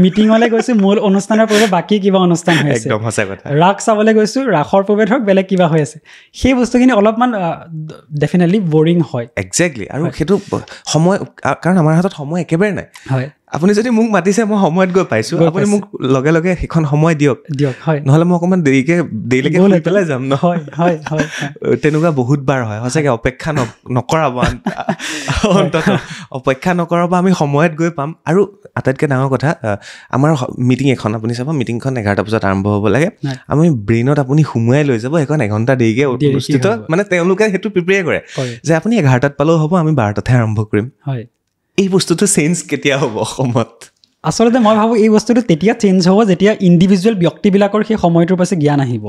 মিটিঙলৈ গৈছোঁ মূল অনুষ্ঠানৰ পূৰ্বে বাকী কিবা অনুষ্ঠান হৈ আছে একদম সঁচা কথা ৰাস চাবলৈ গৈছোঁ ৰাসৰ পূৰ্বে ধৰক বেলেগ কিবা হৈ আছে সেই বস্তুখিনি অলপমান ডেফিনেটলি বৰিং হয় একজেক্টলি আৰু সেইটো সময় কাৰণ আমাৰ হাতত সময় একেবাৰে নাই হয় আপুনি যদি মোক মাতিছে মই সময়ত গৈ পাইছোঁ আপুনি মোক লগে লগে সেইখন সময় দিয়ক হয় নহ'লে মই অকণমান দেৰিলৈকে শুই পেলাই যাম ন হয় হয় হয় তেনেকুৱা বহুতবাৰ হয় সঁচাকৈ অপেক্ষা নকৰাব অন্ততঃ অপেক্ষা নকৰাব আমি সময়ত গৈ পাম আৰু আটাইতকৈ ডাঙৰ কথা আমাৰ মিটিং এখন আপুনি চাব মিটিংখন 11টা বজাত আৰম্ভ হ'ব লাগে আমি ব্ৰেইনত আপুনি সুমুৱাই লৈ যাব সেইখন এঘণ্টা দেৰিকৈ অনুষ্ঠিত মানে তেওঁলোকে সেইটো প্ৰিপেয়াৰ কৰে যে আপুনি 11টাত পালেও হ'ব আমি 12টাতহে আৰম্ভ কৰিম হয় এই বস্তুটো চেঞ্জ কেতিয়া হ'ব অসমত আচলতে মই ভাবোঁ এই বস্তুটো তেতিয়া চেঞ্জ হ'ব যেতিয়া ইণ্ডিভিজুৱেল ব্যক্তিবিলাকৰ সেই সময়টোৰ পাছে জ্ঞান আহিব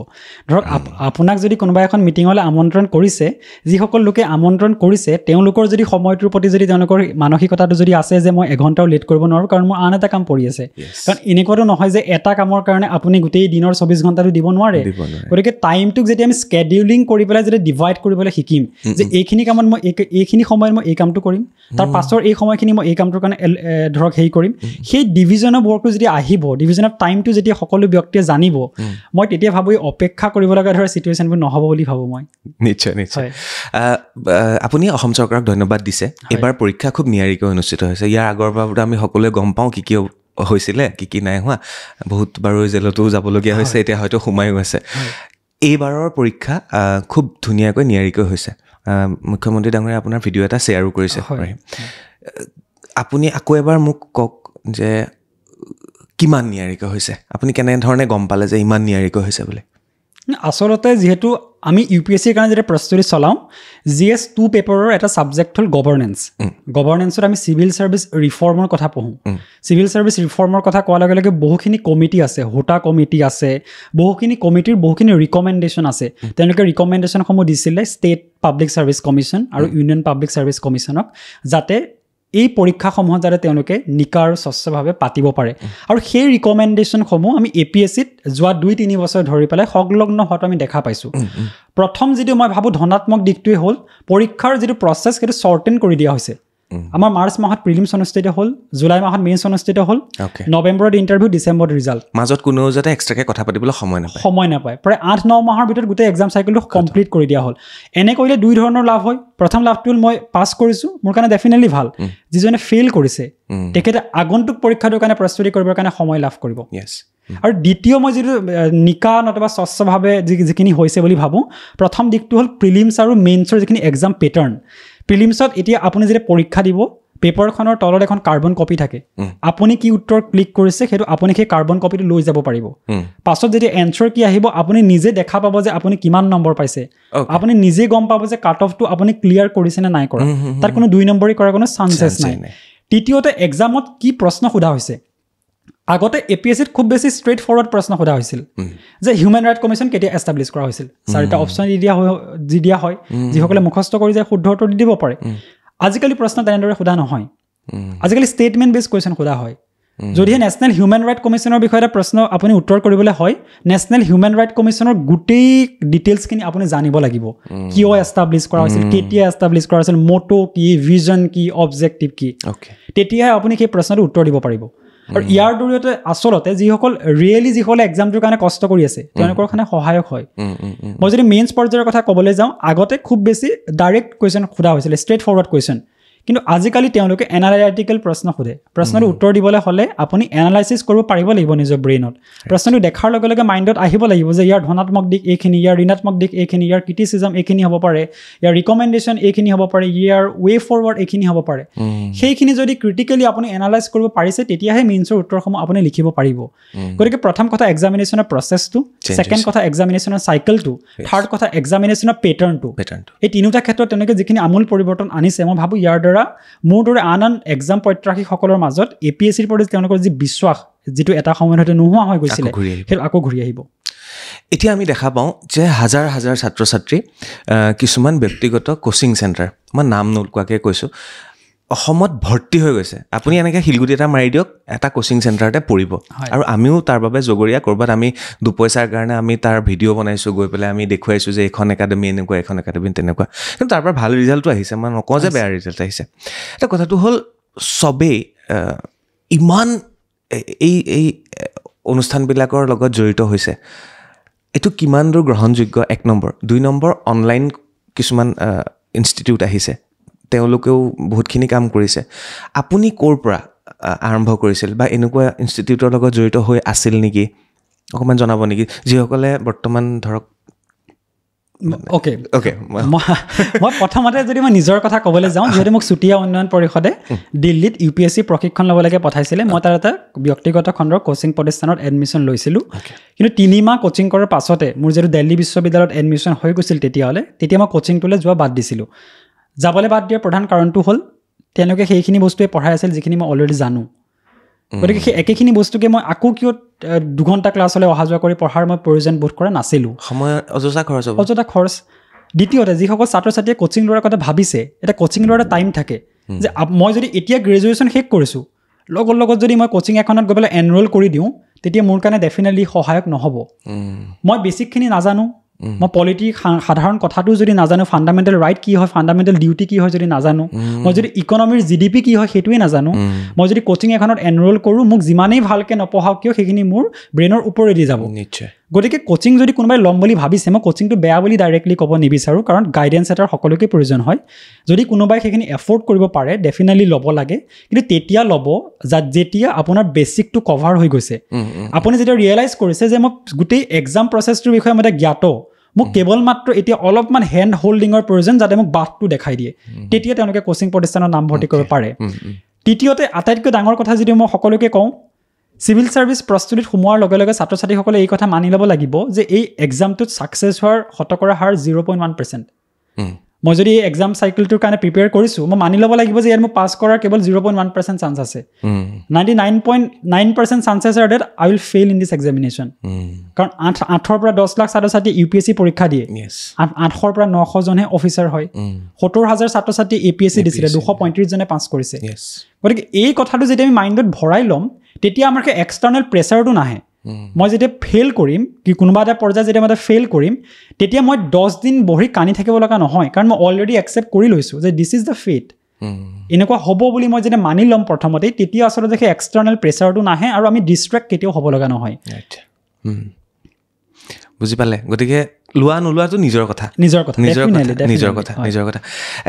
ধৰক আপোনাক যদি কোনোবা এখন মিটিঙলৈ আমন্ত্ৰণ কৰিছে যিসকল লোকে আমন্ত্ৰণ কৰিছে তেওঁলোকৰ যদি সময়টোৰ প্ৰতি যদি তেওঁলোকৰ মানসিকতাটো যদি আছে যে মই এঘণ্টাও লেট কৰিব নোৱাৰোঁ কাৰণ মোৰ আন এটা কাম পৰি আছে কাৰণ এনেকুৱাতো নহয় যে এটা কামৰ কাৰণে আপুনি গোটেই দিনৰ 24 ঘণ্টাটো দিব নোৱাৰে গতিকে টাইমটোক যেতিয়া আমি স্কেডিউলিং কৰি পেলাই যদি ডিভাইড কৰিবলৈ শিকিম যে এইখিনি কামত মই এইখিনি সময়ত মই এই কামটো কৰিম তাৰ পাছৰ এই সময়খিনি মই এই কামটোৰ কাৰণে ধৰক হেৰি কৰিম সেই ডিভিজন অফ ৱৰ্কটো যেতিয়া আহিব ডিভিজন অফ টাইমটো যেতিয়া সকলো ব্যক্তিয়ে জানিব মই তেতিয়া ভাবোঁ এই অপেক্ষা কৰিব লগা ধৰা চিটুৱেশ্যনবোৰ নহ'ব বুলি ভাবোঁ মই নিশ্চয় নিশ্চয় আপুনি অসম চৰকাৰক ধন্যবাদ দিছে এইবাৰ পৰীক্ষা খুব নিয়াৰিকৈ অনুষ্ঠিত হৈছে ইয়াৰ আগৰবাৰতো আমি সকলোৱে গম পাওঁ কি কি হৈছিলে কি কি নাই হোৱা বহুত বাৰু জেলতো যাবলগীয়া হৈছে এতিয়া হয়তো সোমায়ো আছে এইবাৰৰ পৰীক্ষা খুব ধুনীয়াকৈ নিয়াৰিকৈ হৈছে মুখ্যমন্ত্ৰী ডাঙৰীয়া আপোনাৰ ভিডিঅ' এটা শ্বেয়াৰো কৰিছে আপুনি আকৌ এবাৰ মোক কওক যে কিমান নিয়াৰিকৈ হৈছে আপুনি কেনেধৰণে গম পালে যে ইমান নিয়াৰিকৈ হৈছে বুলি আচলতে যিহেতু আমি UPSCৰ কাৰণে যেতিয়া প্ৰস্তুতি চলাওঁ GS 2 পেপাৰৰ এটা ছাবজেক্ট হ'ল গভৰ্নেন্সত আমি চিভিল ছাৰ্ভিচ ৰিফৰ্মৰ কথা পঢ়োঁ চিভিল ছাৰ্ভিচ ৰিফৰ্মৰ কথা কোৱাৰ লগে লগে বহুখিনি কমিটি আছে হোটা কমিটি আছে বহুখিনি কমিটিৰ বহুখিনি ৰিকমেণ্ডেশ্যন আছে তেওঁলোকে ৰিকমেণ্ডেশ্যনসমূহ দিছিলে ষ্টেট পাব্লিক ছাৰ্ভিচ কমিশ্যন আৰু ইউনিয়ন পাব্লিক ছাৰ্ভিচ কমিশ্যনক যাতে এই পৰীক্ষাসমূহত যাতে তেওঁলোকে নিকা আৰু স্বচ্ছভাৱে পাতিব পাৰে আৰু সেই ৰিকমেণ্ডেশ্যনসমূহ আমি APSCত যোৱা 2-3 বছৰ ধৰি পেলাই সংলগ্ন হোৱাটো আমি দেখা পাইছোঁ প্ৰথম যিটো মই ভাবোঁ ধনাত্মক দিশটোৱে হ'ল পৰীক্ষাৰ যিটো প্ৰচেছ সেইটো শ্বৰ্টেন কৰি দিয়া হৈছে আমাৰ মাৰ্চ মাহত প্ৰিলিমছ অনুষ্ঠিত হ'ল জুলাই মাহত মেইনছ অনুষ্ঠিত হ'ল নৱেম্বৰত ইণ্টাৰভিউ ডিচেম্বৰত ৰিজাল্ট মাজত কোনো যাতে এক্সট্ৰাকৈ কথা পাতিবলৈ সময় নাপায় প্ৰায় 8-9 মাহৰ ভিতৰত গোটেই এক্সাম চাইকেলটো কমপ্লিট কৰি দিয়া হ'ল এনে কৰিলে 2 ধৰণৰ লাভ হয় প্ৰথম লাভটো হ'ল মই পাছ কৰিছোঁ মোৰ কাৰণে ডেফিনেটলি ভাল যিজনে ফেইল কৰিছে তেখেতে আগন্তুক পৰীক্ষাটোৰ কাৰণে প্ৰস্তুতি কৰিবৰ কাৰণে সময় লাভ কৰিব আৰু দ্বিতীয় মই যিটো নিকা নতুবা স্বচ্ছভাৱে যিখিনি হৈছে বুলি ভাবোঁ প্ৰথম দিশটো হ'ল প্ৰিলিমছ আৰু মেইনছৰ যিখিনি এক্সাম পেটাৰ্ণ প্ৰিলিমছত এতিয়া আপুনি যেতিয়া পৰীক্ষা দিব পেপাৰখনৰ তলত এখন কাৰ্বন কপি থাকে আপুনি কি উত্তৰ ক্লিক কৰিছে সেইটো আপুনি সেই কাৰ্বন কপিটো লৈ যাব পাৰিব পাছত যেতিয়া এনচাৰ কি আহিব আপুনি নিজে দেখা পাব যে আপুনি কিমান নম্বৰ পাইছে আপুনি নিজে গম পাব যে কাট অফটো আপুনি ক্লিয়াৰ কৰিছে নে নাই কৰা তাত কোনো 2 নম্বৰী কৰাৰ কোনো চান্সেছ নাই তৃতীয়তে এক্সামত কি প্ৰশ্ন সোধা হৈছে আগতে APSCত খুব বেছি ষ্ট্ৰেইট ফৰৱাৰ্ড প্ৰশ্ন সোধা হৈছিল যে হিউমেন ৰাইট কমিশ্যন কেতিয়া এষ্টাব্লিছ কৰা হৈছিল 4টা অপশ্যন দিয়া হয় যিসকলে মুখস্থ কৰি যায় শুদ্ধ উত্তৰ দি দিব পাৰে আজিকালি প্ৰশ্ন তেনেদৰে সোধা নহয় আজিকালি ষ্টেটমেণ্ট বেছ কুৱেশ্যন সোধা হয় যদিহে নেশ্যনেল হিউমেন ৰাইট কমিশ্যনৰ বিষয়ে এটা প্ৰশ্ন আপুনি উত্তৰ কৰিবলৈ হয় নেশ্যনেল হিউমেন ৰাইট কমিশ্যনৰ গোটেই ডিটেইলছখিনি আপুনি জানিব লাগিব কিয় এষ্টাব্লিছ কৰা হৈছিল কেতিয়া এষ্টাব্লিছ কৰা হৈছিল মটো কি ভিজন কি অবজেক্টিভ কি তেতিয়াহে আপুনি সেই প্ৰশ্নটো উত্তৰ দিব পাৰিব আৰু ইয়াৰ জৰিয়তে আচলতে যিসকল যিসকলে এক্সামটোৰ কাৰণে কষ্ট কৰি আছে তেওঁলোকৰ কাৰণে সহায়ক হয় মই যদি মেইনছ পৰ্যায়ৰ কথা ক'বলৈ যাওঁ আগতে খুব বেছি ডাইৰেক্ট কুৱেশ্যন সোধা হৈছিলে ষ্ট্ৰেইট ফৰৱাৰ্ড কুৱেশ্যন কিন্তু আজিকালি তেওঁলোকে এনালাইটিকেল প্ৰশ্ন সোধে প্ৰশ্নটো উত্তৰ দিবলৈ হ'লে আপুনি এনালাইচিছ কৰিব পাৰিব লাগিব নিজৰ ব্ৰেইনত প্ৰশ্নটো দেখাৰ লগে লগে মাইণ্ডত আহিব লাগিব যে ইয়াৰ ধনাত্মক দিশ এইখিনি ইয়াৰ ঋণাত্মক দিশ এইখিনি ইয়াৰ ক্ৰিটিচিজম এইখিনি হ'ব পাৰে ইয়াৰ ৰিকমেণ্ডেশ্যন এইখিনি হ'ব পাৰে ইয়াৰ ৱে ফৰৱাৰ্ড এইখিনি হ'ব পাৰে সেইখিনি যদি ক্ৰিটিকেলি আপুনি এনালাইজ কৰিব পাৰিছে তেতিয়াহে মেইনছৰ উত্তৰসমূহ আপুনি লিখিব পাৰিব গতিকে প্ৰথম কথা এক্সামিনেশ্যনৰ প্ৰচেছটো ছেকেণ্ড কথা এক্সামিনেশ্যনৰ চাইকেলটো থাৰ্ড কথা এক্সামিনেশ্যনৰ পেটাৰ্ণটো এই তিনিটা ক্ষেত্ৰত তেওঁলোকে যিখিনি আমূল পৰিৱৰ্তন আনিছে মই ভাবোঁ ইয়াৰ দ্বাৰা মোৰ দৰে আন এক্সাম প্ৰত্যাশীসকলৰ মাজত APSCৰ প্ৰতি তেওঁলোকৰ যি বিশ্বাস যিটো এটা সময়ত হয়তো নোহোৱা হৈ গৈছিলে সেইটো আকৌ ঘূৰি আহিব এতিয়া আমি দেখা পাওঁ যে হাজাৰ হাজাৰ ছাত্ৰ ছাত্ৰী কিছুমান ব্যক্তিগত কোচিং চেণ্টাৰ মই নাম নোকোৱাকৈ কৈছোঁ অসমত ভৰ্তি হৈ গৈছে আপুনি এনেকৈ শিলগুটি এটা মাৰি দিয়ক এটা কোচিং চেণ্টাৰতে পৰিব আৰু আমিও তাৰ বাবে জগৰীয়া ক'ৰবাত আমি দুপইচাৰ কাৰণে আমি তাৰ ভিডিঅ' বনাইছোঁ গৈ পেলাই আমি দেখুৱাইছোঁ যে এইখন একাডেমি এনেকুৱা এখন একাডেমি তেনেকুৱা কিন্তু তাৰ পৰা ভাল ৰিজাল্টটো আহিছে মই নকওঁ যে বেয়া ৰিজাল্ট আহিছে এতিয়া কথাটো হ'ল চবেই ইমান এই অনুষ্ঠানবিলাকৰ লগত জড়িত হৈছে এইটো কিমান দূৰ গ্ৰহণযোগ্য 1 নম্বৰ 2 নম্বৰ অনলাইন কিছুমান ইনষ্টিটিউট আহিছে তেওঁলোকেও বহুতখিনি কাম কৰিছে আপুনি ক'ৰ পৰা আৰম্ভ কৰিছিল বা এনেকুৱা ইনষ্টিটিউটৰ লগত জড়িত হৈ আছিল নেকি অকণমান জনাব নেকি যিসকলে বৰ্তমান ধৰক অ'কে মই প্ৰথমতে যদি মই নিজৰ কথা ক'বলৈ যাওঁ যিহেতু মোক চুতীয়া উন্নয়ন পৰিষদে দিল্লীত UPSC প্ৰশিক্ষণ ল'বলৈকে পঠাইছিলে মই তাৰ এটা ব্যক্তিগত খণ্ডৰ কোচিং প্ৰতিষ্ঠানত এডমিশ্যন লৈছিলোঁ কিন্তু 3 মাহ কোচিং কৰাৰ পাছতে মোৰ যিহেতু দিল্লী বিশ্ববিদ্যালয়ত এডমিশ্যন হৈ গৈছিল তেতিয়া মই কোচিংটোলৈ যোৱা বাদ দিছিলোঁ যাবলৈ বাদ দিয়াৰ প্ৰধান কাৰণটো হ'ল তেওঁলোকে সেইখিনি বস্তুৱে পঢ়াই আছিল যিখিনি মই অলৰেডি জানো গতিকে সেই একেখিনি বস্তুকে মই আকৌ কিয় 2 ঘণ্টা ক্লাছলৈ অহা যোৱা কৰি পঢ়াৰ মই প্ৰয়োজন বোধ কৰা নাছিলোঁ সময় অযথা খৰচ দ্বিতীয়তে যিসকল ছাত্ৰ ছাত্ৰীয়ে কোচিং লোৱাৰ কথা ভাবিছে এটা কোচিং লোৱাৰ এটা টাইম থাকে যে মই যদি এতিয়া গ্ৰেজুৱেশ্যন শেষ কৰিছোঁ লগত যদি মই কোচিং এখনত গৈ পেলাই এনৰোল কৰি দিওঁ তেতিয়া মোৰ কাৰণে ডেফিনেটলি সহায়ক নহ'ব মই বেছিকখিনি নাজানো মই পলিটিক্স সাধাৰণ কথাটো যদি নাজানো ফাণ্ডামেণ্টেল ৰাইট কি হয় ফাণ্ডামেণ্টেল ডিউটি কি হয় যদি নাজানো মই যদি ইকনমিৰ GDP কি হয় সেইটোৱে নাজানো মই যদি কোচিং এখনত এনৰোল কৰোঁ মোক যিমানেই ভালকৈ নপঢ়াওক কিয় সেইখিনি মোৰ ব্ৰেইনৰ ওপৰেদি যাব নিশ্চয় গতিকে কোচিং যদি কোনোবাই ল'ম বুলি ভাবিছে মই কোচিংটো বেয়া বুলি ডাইৰেক্টলি ক'ব নিবিচাৰোঁ কাৰণ গাইডেঞ্চ এটাৰ সকলোকে প্ৰয়োজন হয় যদি কোনোবাই সেইখিনি এফৰ্ড কৰিব পাৰে ডেফিনেটলি ল'ব লাগে কিন্তু তেতিয়া ল'ব যেতিয়া আপোনাৰ বেছিকটো কভাৰ হৈ গৈছে আপুনি যেতিয়া ৰিয়েলাইজ কৰিছে যে মই গোটেই এক্সাম প্ৰচেছটোৰ বিষয়ে মই জ্ঞাত মোক কেৱল মাত্ৰ এতিয়া অলপমান হেণ্ড হোল্ডিঙৰ প্ৰয়োজন যাতে মোক বাটটো দেখাই দিয়ে তেতিয়া তেওঁলোকে কোচিং প্ৰতিষ্ঠানত নামভৰ্তি কৰিব পাৰে তৃতীয়তে আটাইতকৈ ডাঙৰ কথা যদি মই সকলোকে কওঁ চিভিল ছাৰ্ভিচ প্ৰস্তুতিত সোমোৱাৰ লগে লগে ছাত্ৰ ছাত্ৰীসকলে এই কথা মানি ল'ব লাগিব যে এই এক্সামটোত ছাকচেছ হোৱাৰ শতকৰা হাৰ 0.1%। মই যদি এই এক্সাম চাইকেলটোৰ কাৰণে প্ৰিপেয়াৰ কৰিছোঁ মই মানি ল'ব লাগিব যে ইয়াত মোৰ পাছ কৰাৰ কেৱল 0.1% চান্স আছে 99.9% chances are that I will fail in this examination কাৰণ 8ৰ পৰা 10 লাখ ছাত্ৰ ছাত্ৰী UPSC পৰীক্ষা দিয়ে 800ৰ পৰা 900 জনহে অফিচাৰ হয় 70,000 ছাত্ৰ ছাত্ৰী APSC দিছিলে 235 জনে পাছ কৰিছে গতিকে এই কথাটো যেতিয়া আমি মাইণ্ডত ভৰাই ল'ম তেতিয়া আমাৰ এক্সটাৰ্নেল প্ৰেছাৰটো নাহে মই যেতিয়া ফেইল কৰিম কি কোনোবা এটা পৰ্যায়ত যেতিয়া মই ফেইল কৰিম তেতিয়া মই 10 দিন বহি কানি থাকিব লগা নহয় কাৰণ মই অলৰেডি একচেপ্ট কৰি লৈছোঁ যে দিছ ইজ দ্য ফেট এনেকুৱা হ'ব বুলি মই যেতিয়া মানি ল'ম প্ৰথমতে তেতিয়া আচলতে সেই এক্সটাৰ্নেল প্ৰেছাৰটো নাহে আৰু আমি ডিষ্ট্ৰেক্ট কেতিয়াও হ'ব লগা নহয় বুজি পালে গতিকে লোৱা নোলোৱাটো নিজৰ কথা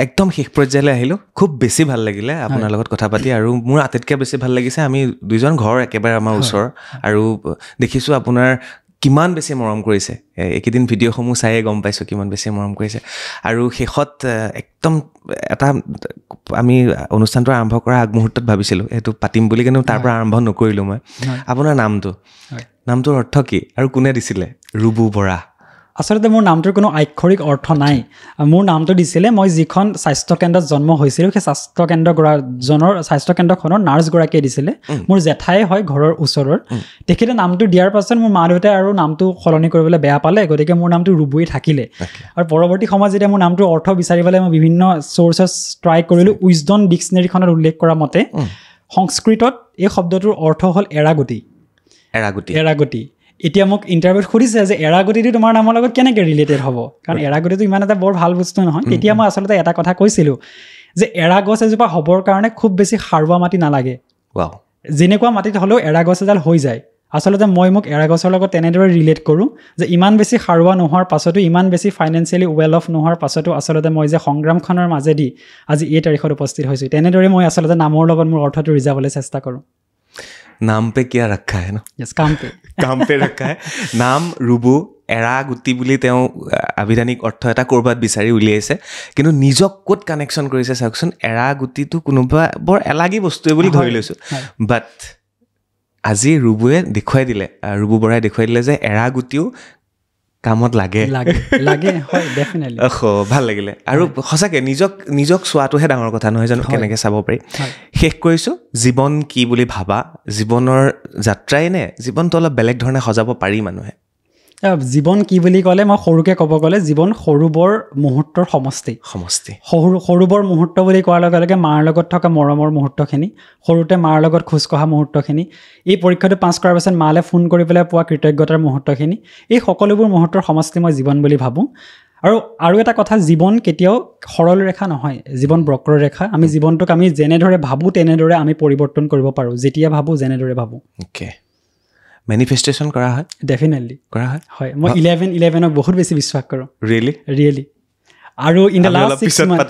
একদম শেষ পৰ্যায়লৈ আহিলোঁ খুব বেছি ভাল লাগিলে আপোনাৰ লগত কথা পাতি আৰু মোৰ আটাইতকৈ বেছি ভাল লাগিছে আমি দুইজন ঘৰ একেবাৰে আমাৰ ওচৰ আৰু দেখিছোঁ আপোনাৰ কিমান বেছি মৰম কৰিছে এইকেইদিন ভিডিঅ'সমূহ চায়ে গম পাইছোঁ কিমান বেছি মৰম কৰিছে আৰু শেষত একদম এটা আমি অনুষ্ঠানটো আৰম্ভ কৰাৰ আগমুহূৰ্তত ভাবিছিলোঁ এইটো পাতিম বুলি কিন্তু তাৰ পৰা আৰম্ভ নকৰিলোঁ মই আপোনাৰ নামটোৰ অৰ্থ কি আৰু কোনে দিছিলে ৰুবু বৰা আচলতে মোৰ নামটোৰ কোনো আক্ষৰিক অৰ্থ নাই মোৰ নামটো দিছিলে মই যিখন স্বাস্থ্যকেন্দ্ৰত জন্ম হৈছিলোঁ সেই স্বাস্থ্যকেন্দ্ৰখনৰ নাৰ্ছগৰাকীয়ে দিছিলে মোৰ জেঠাই হয় ঘৰৰ ওচৰৰ তেখেতে নামটো দিয়াৰ পাছত মোৰ মা দেউতাই আৰু নামটো সলনি কৰিবলৈ বেয়া পালে গতিকে মোৰ নামটো ৰুবুৱে থাকিলে আৰু পৰৱৰ্তী সময়ত যেতিয়া মোৰ নামটোৰ অৰ্থ বিচাৰিবলৈ মই বিভিন্ন চ'ৰ্চেছ ট্ৰাই কৰিলোঁ উইজডম ডিক্সনেৰীখনত উল্লেখ কৰা মতে সংস্কৃতত এই শব্দটোৰ অৰ্থ হ'ল এৰাগতি এতিয়া মোক ইণ্টাৰভিউত সুধিছে যে এৰাগতিটো তোমাৰ নামৰ লগত কেনেকৈ ৰিলেটেড হ'ব কাৰণ এৰাগতিটো ইমান এটা বৰ ভাল বস্তু নহয় তেতিয়া মই আচলতে এটা কথা কৈছিলোঁ যে এৰা গছ এজোপা হ'বৰ কাৰণে খুব বেছি সাৰুৱা মাটি নালাগে যেনেকুৱা মাটিত হ'লেও এৰা গছ এডাল হৈ যায় আচলতে মোক এৰা গছৰ লগত তেনেদৰে ৰিলেট কৰোঁ যে ইমান বেছি সাৰুৱা নোহোৱাৰ পাছতো ইমান বেছি ফাইনেন্সিয়েলি ৱেল অফ নোহোৱাৰ পাছতো আচলতে মই যে সংগ্ৰামখনৰ মাজেদি আজি এই তাৰিখত উপস্থিত হৈছোঁ তেনেদৰে মই আচলতে নামৰ লগত মোৰ অৰ্থটো ৰিজাবলৈ চেষ্টা কৰোঁ নাম পে কিয়া ৰখা হে ন কাম পে ৰখা হে নাম ৰুবু এৰাগুটি বুলি তেওঁ আবিধানিক অৰ্থ এটা ক'ৰবাত বিচাৰি উলিয়াইছে কিন্তু নিজক ক'ত কানেকশ্যন কৰিছে চাওকচোন এৰাগুটিটো কোনোবা বৰ এলাগী বস্তুৱে বুলি ধৰি লৈছোঁ বাট আজি ৰুবু বৰাই দেখুৱাই দিলে যে এৰাগুটিও কামত লাগে হয় ডেফিনেটলি ভাল লাগিলে আৰু সঁচাকৈ নিজক চোৱাটোহে ডাঙৰ কথা নহয় জানো কেনেকৈ চাব পাৰি শেষ কৰিছোঁ জীৱন কি বুলি ভাবা জীৱনৰ যাত্ৰাই নে জীৱনটো অলপ বেলেগ ধৰণে সজাব পাৰি মানুহে জীৱন কি বুলি ক'লে মই সৰুকৈ ক'ব গ'লে জীৱন সৰু বৰ মুহূৰ্তৰ সমষ্টি সৰু বৰ মুহূৰ্ত বুলি কোৱাৰ লগে লগে মাৰ লগত থকা মৰমৰ মুহূৰ্তখিনি সৰুতে মাৰ লগত খোজ কঢ়া মুহূৰ্তখিনি এই পৰীক্ষাটো পাছ কৰাৰ পাছত মালে ফোন কৰি পেলাই পোৱা কৃতজ্ঞতাৰ মুহূৰ্তখিনি এই সকলোবোৰ মুহূৰ্তৰ সমষ্টি মই জীৱন বুলি ভাবোঁ আৰু এটা কথা জীৱন কেতিয়াও সৰল ৰেখা নহয় জীৱন বক্ৰৰেখা আমি জীৱনটোক আমি যেনেদৰে ভাবোঁ তেনেদৰে আমি পৰিৱৰ্তন কৰিব পাৰোঁ যেতিয়া ভাবোঁ যেনেদৰে ভাবোঁ মেনিফেষ্টেশ্যন কৰা হয় ডেফিনেটলি কৰা হয় হয় মই 11 বহুত বেছি বিশ্বাস কৰোঁ ৰিয়েলি আৰু ইন দ্য লাষ্ট 6 মান্থ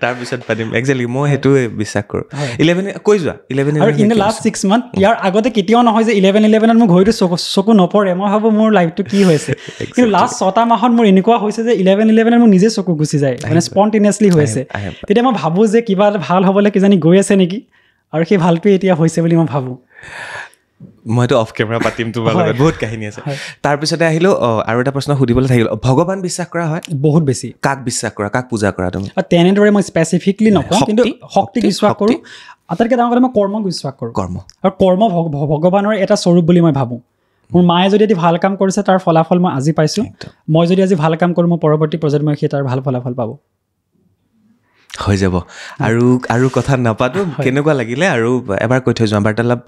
তাৰপিছত পাতিম একজেক্টলি মই সেইটোৱে বিশ্বাস কৰোঁ 11 কৈ যোৱা 11 আৰু ইন দ্য লাষ্ট 6 মান্থ ইয়াৰ আগতে কেতিয়াও নহয় যে 11 মোৰ ঘড়ীটো চকু নপৰে মই ভাবোঁ মোৰ লাইফটো কি হৈছে কিন্তু লাষ্ট 6টা মাহত মোৰ এনেকুৱা হৈছে যে 11 মোৰ নিজে চকু গুচি যায় মানে স্পণ্টেনিয়াছলি হৈছে তেতিয়া মই ভাবোঁ যে কিবা এটা ভাল হ'বলৈ কিজানি গৈ আছে নেকি আৰু সেই ভালটোৱে এতিয়া হৈছে বুলি মই ভাবোঁ মইতো অফ কেমেৰা পাতিম তোমাৰ লগত বহুত কাহিনী আছে তাৰপিছতে আহিলোঁ আৰু এটা প্ৰশ্ন সুধিবলৈ থাকিল ভগৱান বিশ্বাস কৰা হয় বহুত বেছি কাক বিশ্বাস কৰা কাক পূজা কৰা তুমি তেনেদৰে মই স্পেচিফিকলি নকওঁ কিন্তু শক্তিক বিশ্বাস কৰোঁ আটাইতকৈ ডাঙৰ কথা মই কৰ্মক বিশ্বাস কৰোঁ আৰু কৰ্ম ভগৱানৰ এটা স্বৰূপ বুলি মই ভাবোঁ মোৰ মায়ে যদি ভাল কাম কৰিছে তাৰ ফলাফল মই আজি পাইছোঁ মই যদি আজি ভাল কাম কৰোঁ মোৰ পৰৱৰ্তী প্ৰজন্মই সেই তাৰ ভাল ফলাফল পাব হৈ যাব আৰু কথা নাপাতো কেনেকুৱা লাগিলে আৰু এবাৰ কৈ থৈ যোৱা বাৰ্তালাপ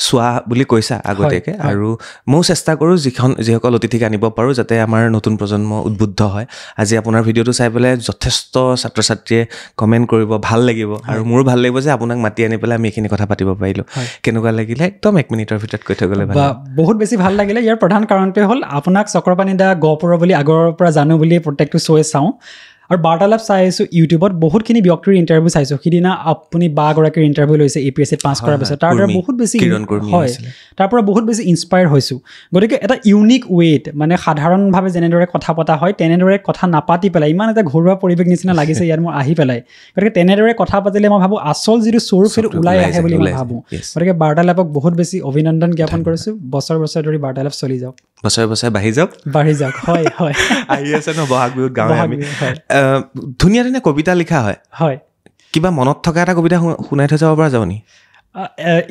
চোৱা বুলি কৈছা আগতীয়াকৈ আৰু ময়ো চেষ্টা কৰোঁ যিসকল অতিথিক আনিব পাৰোঁ যাতে আমাৰ নতুন প্ৰজন্ম উদ্বুদ্ধ হয় আজি আপোনাৰ ভিডিঅ'টো চাই পেলাই যথেষ্ট ছাত্ৰ ছাত্ৰীয়ে কমেণ্ট কৰিব ভাল লাগিব আৰু মোৰো ভাল লাগিব যে আপোনাক মাতি আনি পেলাই আমি এইখিনি কথা পাতিব পাৰিলোঁ কেনেকুৱা লাগিলে একদম 1 মিনিটৰ ভিতৰত কৈ থৈ গ'লে বহুত বেছি ভাল লাগিলে ইয়াৰ প্ৰধান কাৰণটোৱে হ'ল আপোনাক চক্ৰপাণি দা গহপুৰৰ বুলি আগৰ পৰা জানো বুলি প্ৰত্যেকটো শ্ব'য়ে চাওঁ আৰু বাৰ্তালাপ চাই আছোঁ ইউটিউবত বহুতখিনি ব্যক্তিৰ ইণ্টাৰভিউ চাইছোঁ সিদিনা আপুনি বাগৰাকীৰ ইণ্টাৰভিউ লৈছে APSCত পাছ কৰাৰ পিছত তাৰ পৰা বহুত বেছি হয় তাৰ পৰা বহুত বেছি ইনস্পায়াৰ হৈছোঁ গতিকে এটা ইউনিক ৱেত মানে সাধাৰণভাৱে যেনেদৰে কথা পতা হয় তেনেদৰে কথা নাপাতি পেলাই ইমান এটা ঘৰুৱা পৰিৱেশ নিচিনা লাগিছে ইয়াত মোৰ আহি পেলাই গতিকে তেনেদৰে কথা পাতিলে মই ভাবোঁ আচল যিটো স্বৰূপ সেইটো ওলাই আহে বুলি মই ভাবোঁ গতিকে বাৰ্তালাপক বহুত বেছি অভিনন্দন জ্ঞাপন কৰিছোঁ বছৰ ধৰি বাৰ্তালাপ চলি যাওক বছৰে বাঢ়ি যাওক হয় আহি আছে ন বহাগ বিহুত গাঁৱে আমি ধুনীয়া কবিতা লিখা হয় কিবা মনত থকা এটা কবিতা শুনাই থৈ যাব পৰা যাব নি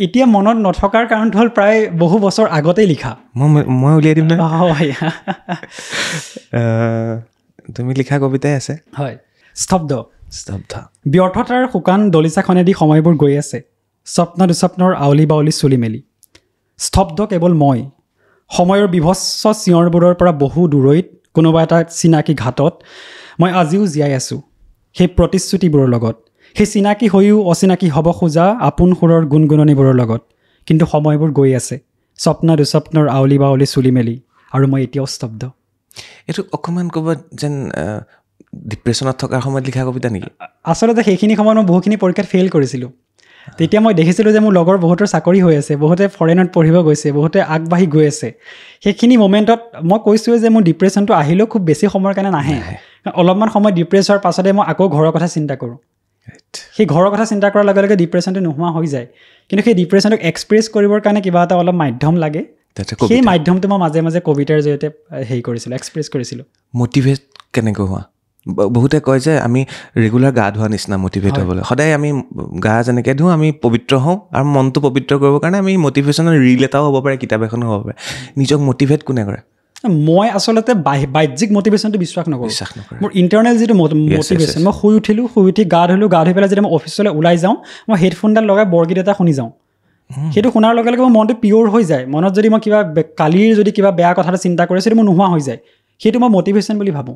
এতিয়া মনত নথকাৰ কাৰণটো হ'ল প্ৰায় বহু বছৰ আগতেই লিখা মই উলিয়াই দিম তুমি লিখা কবিতাই আছে হয় স্তব্ধ ব্যৰ্থতাৰ শুকান দলিচাখনেদি সময়বোৰ গৈ আছে স্বপ্ন দুস্বপ্নৰ আউলি বাউলি চুলি মেলি স্তব্ধ কেৱল মই সময়ৰ বিভৎস চিঞৰবোৰৰ পৰা বহু দূৰৈত কোনোবা এটা চিনাকি ঘাটত মই আজিও জীয়াই আছোঁ সেই প্ৰতিশ্ৰুতিবোৰৰ লগত সেই চিনাকি হৈও অচিনাকি হ'ব খোজা আপোন সুৰৰ গুণগুণনিবোৰৰ লগত কিন্তু সময়বোৰ গৈ আছে স্বপ্ন দুস্বপ্নৰ আউলি বাউলি চুলি মেলি আৰু মই এতিয়াও স্তব্ধ এইটো অকণমান ক'ব যেন ডিপ্ৰেশ্যনত থকাৰ সময়ত লিখা কবিতা নেকি আচলতে সেইখিনি সময়ত মই বহুখিনি পৰীক্ষাত ফেইল কৰিছিলোঁ তেতিয়া মই দেখিছিলোঁ যে মোৰ লগৰ বহুতৰ চাকৰি হৈ আছে বহুতে ফৰেনত পঢ়িব গৈছে বহুতে আগবাঢ়ি গৈ আছে সেইখিনি মমেণ্টত মই কৈছোঁ যে মোৰ ডিপ্ৰেশ্যনটো আহিলেও খুব বেছি সময়ৰ কাৰণে নাহে অলপমান সময় ডিপ্ৰেছ হোৱাৰ পাছতে মই আকৌ ঘৰৰ কথা চিন্তা কৰোঁ সেই ঘৰৰ কথা চিন্তা কৰাৰ লগে লগে ডিপ্ৰেশ্যনটো নোহোৱা হৈ যায় কিন্তু সেই ডিপ্ৰেশ্যনটোক এক্সপ্ৰেছ কৰিবৰ কাৰণে কিবা এটা অলপ মাধ্যম লাগে সেই মাধ্যমটো মই মাজে মাজে কবিতাৰ জৰিয়তে হেৰি কৰিছিলোঁ এক্সপ্ৰেছ কৰিছিলোঁ মটিভেট কেনেকৈ হোৱা বহুতে কয় যে আমি ৰেগুলাৰ গা ধোৱা নিচিনা মটিভেট হ'বলৈ সদায় আমি গা যেনেকৈ ধোওঁ আমি পবিত্ৰ হওঁ আৰু মনটো পবিত্ৰ কৰিবৰ কাৰণে আমি মটিভেশ্যনৰ ৰিল এটাও হ'ব পাৰে কিতাপ এখনো হ'ব পাৰে নিজক মটিভেট কোনে কৰে মই আচলতে বাহ্যিক মটিভেশ্যনটো বিশ্বাস নকৰোঁ মোৰ ইণ্টাৰনেল যিটো মটিভেশ্যন মই শুই উঠি গা ধুই পেলাই যেতিয়া মই অফিচলৈ ওলাই যাওঁ মই হেডফোনডাল লগাই বৰগীত এটা শুনি যাওঁ সেইটো শুনাৰ লগে লগে মোৰ মনটো পিয়'ৰ হৈ যায় মনত যদি মই কিবা কালিৰ যদি কিবা বেয়া কথা এটা চিন্তা কৰিছোঁ সেইটো মোৰ নোহোৱা হৈ যায় সেইটো মই মটিভেশ্যন বুলি ভাবোঁ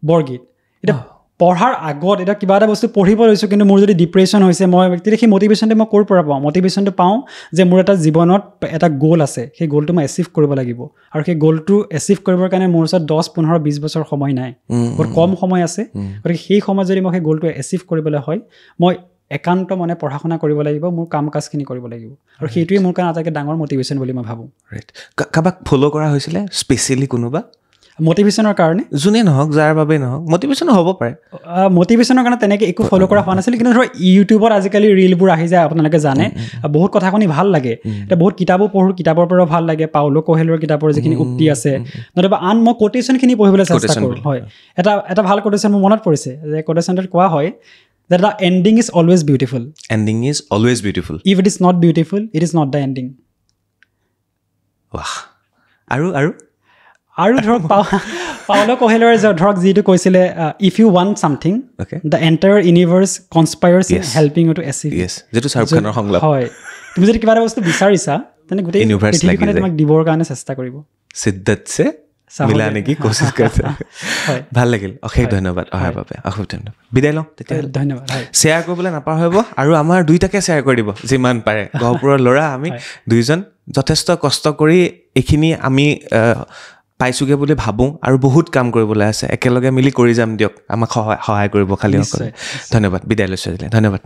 বৰগীত এতিয়া পঢ়াৰ আগত এতিয়া কিবা এটা বস্তু পঢ়িব লৈছোঁ কিন্তু মোৰ যদি ডিপ্ৰেশ্যন হৈছে মই তেতিয়া সেই মটিভেশ্যনটো মই ক'ৰ পৰা পাওঁ মটিভেশ্যনটো পাওঁ যে মোৰ এটা জীৱনত এটা গ'ল আছে সেই গ'লটো মই এচিভ কৰিব লাগিব আৰু সেই গ'লটো এচিভ কৰিবৰ কাৰণে মোৰ ওচৰত 10-15-20 বছৰ সময় নাই বহুত কম সময় আছে গতিকে সেই সময়ত যদি মই সেই গ'লটো এচিভ কৰিবলৈ হয় মই একান্ত মনে পঢ়া শুনা কৰিব লাগিব মোৰ কাম কাজখিনি কৰিব লাগিব আৰু সেইটোৱে মোৰ কাৰণে আটাইতকৈ ডাঙৰ মটিভেশ্যন বুলি মই ভাবোঁ কাৰোবাক ফ'ল' কৰা হৈছিলে স্পেচিয়েলি কোনোবা মটিভেশ্যনৰ কাৰণে যোনে নহওক যাৰ বাবে নহওক মটিভেশ্যন হ'ব পাৰে মটিভেশ্যনৰ কাৰণে তেনেকৈ একো ফ'ল' কৰা হোৱা নাছিল কিন্তু ধৰক ইউটিউবত আজিকালি ৰিলবোৰ আহি যায় আপোনালোকে জানে বহুত কথা শুনি ভাল লাগে এতিয়া বহুত কিতাপো পঢ়োঁ কিতাপৰ পৰাও ভাল লাগে পাউলো কোহেলৰ কিতাপৰ যিখিনি উক্তি আছে নতুবা আন মই কোটেশ্যনখিনি পঢ়িবলৈ চেষ্টা কৰোঁ হয় এটা ভাল কোটেশ্যন মোৰ মনত পৰিছে যে কোটেশ্যনটোত কোৱা হয় that the ending is always beautiful if it is not beautiful it is not the ending আৰু আৰু ধৰক পাউলো কোহেলোৰ ধৰক যিটো কৈছিলে if you want something the entire universe conspires in helping you to achieve যেটো শাহৰুখ খানৰ সংলাপ হয় তুমি যদি কিবা এটা বস্তু বিচাৰিছা তেনে গোটেই পৃথিৱীখনে তোমাক দিবৰ কাৰণে চেষ্টা কৰিব সিদ্ধত সে মিলানে কি কোশিশ কৰছে ভাল লাগিল অশেষ ধন্যবাদ অহাৰ বাবে অশেষ ধন্যবাদ বিদায় লওঁ তেতিয়া ধন্যবাদ শ্বেয়াৰ কৰিবলৈ নাপাহৰিব আৰু আমাৰ দুইটাকে শ্বেয়াৰ কৰি দিব যিমান পাৰে গহপুৰৰ ল'ৰা আমি দুইজন যথেষ্ট কষ্ট কৰি এইখিনি আমি পাইছোগে বুলি ভাবোঁ আৰু বহুত কাম কৰিবলৈ আছে একেলগে মিলি কৰি যাম দিয়ক আমাক সহায় কৰিব খালি অকল ধন্যবাদ বিদায় লৈছোঁ ধন্যবাদ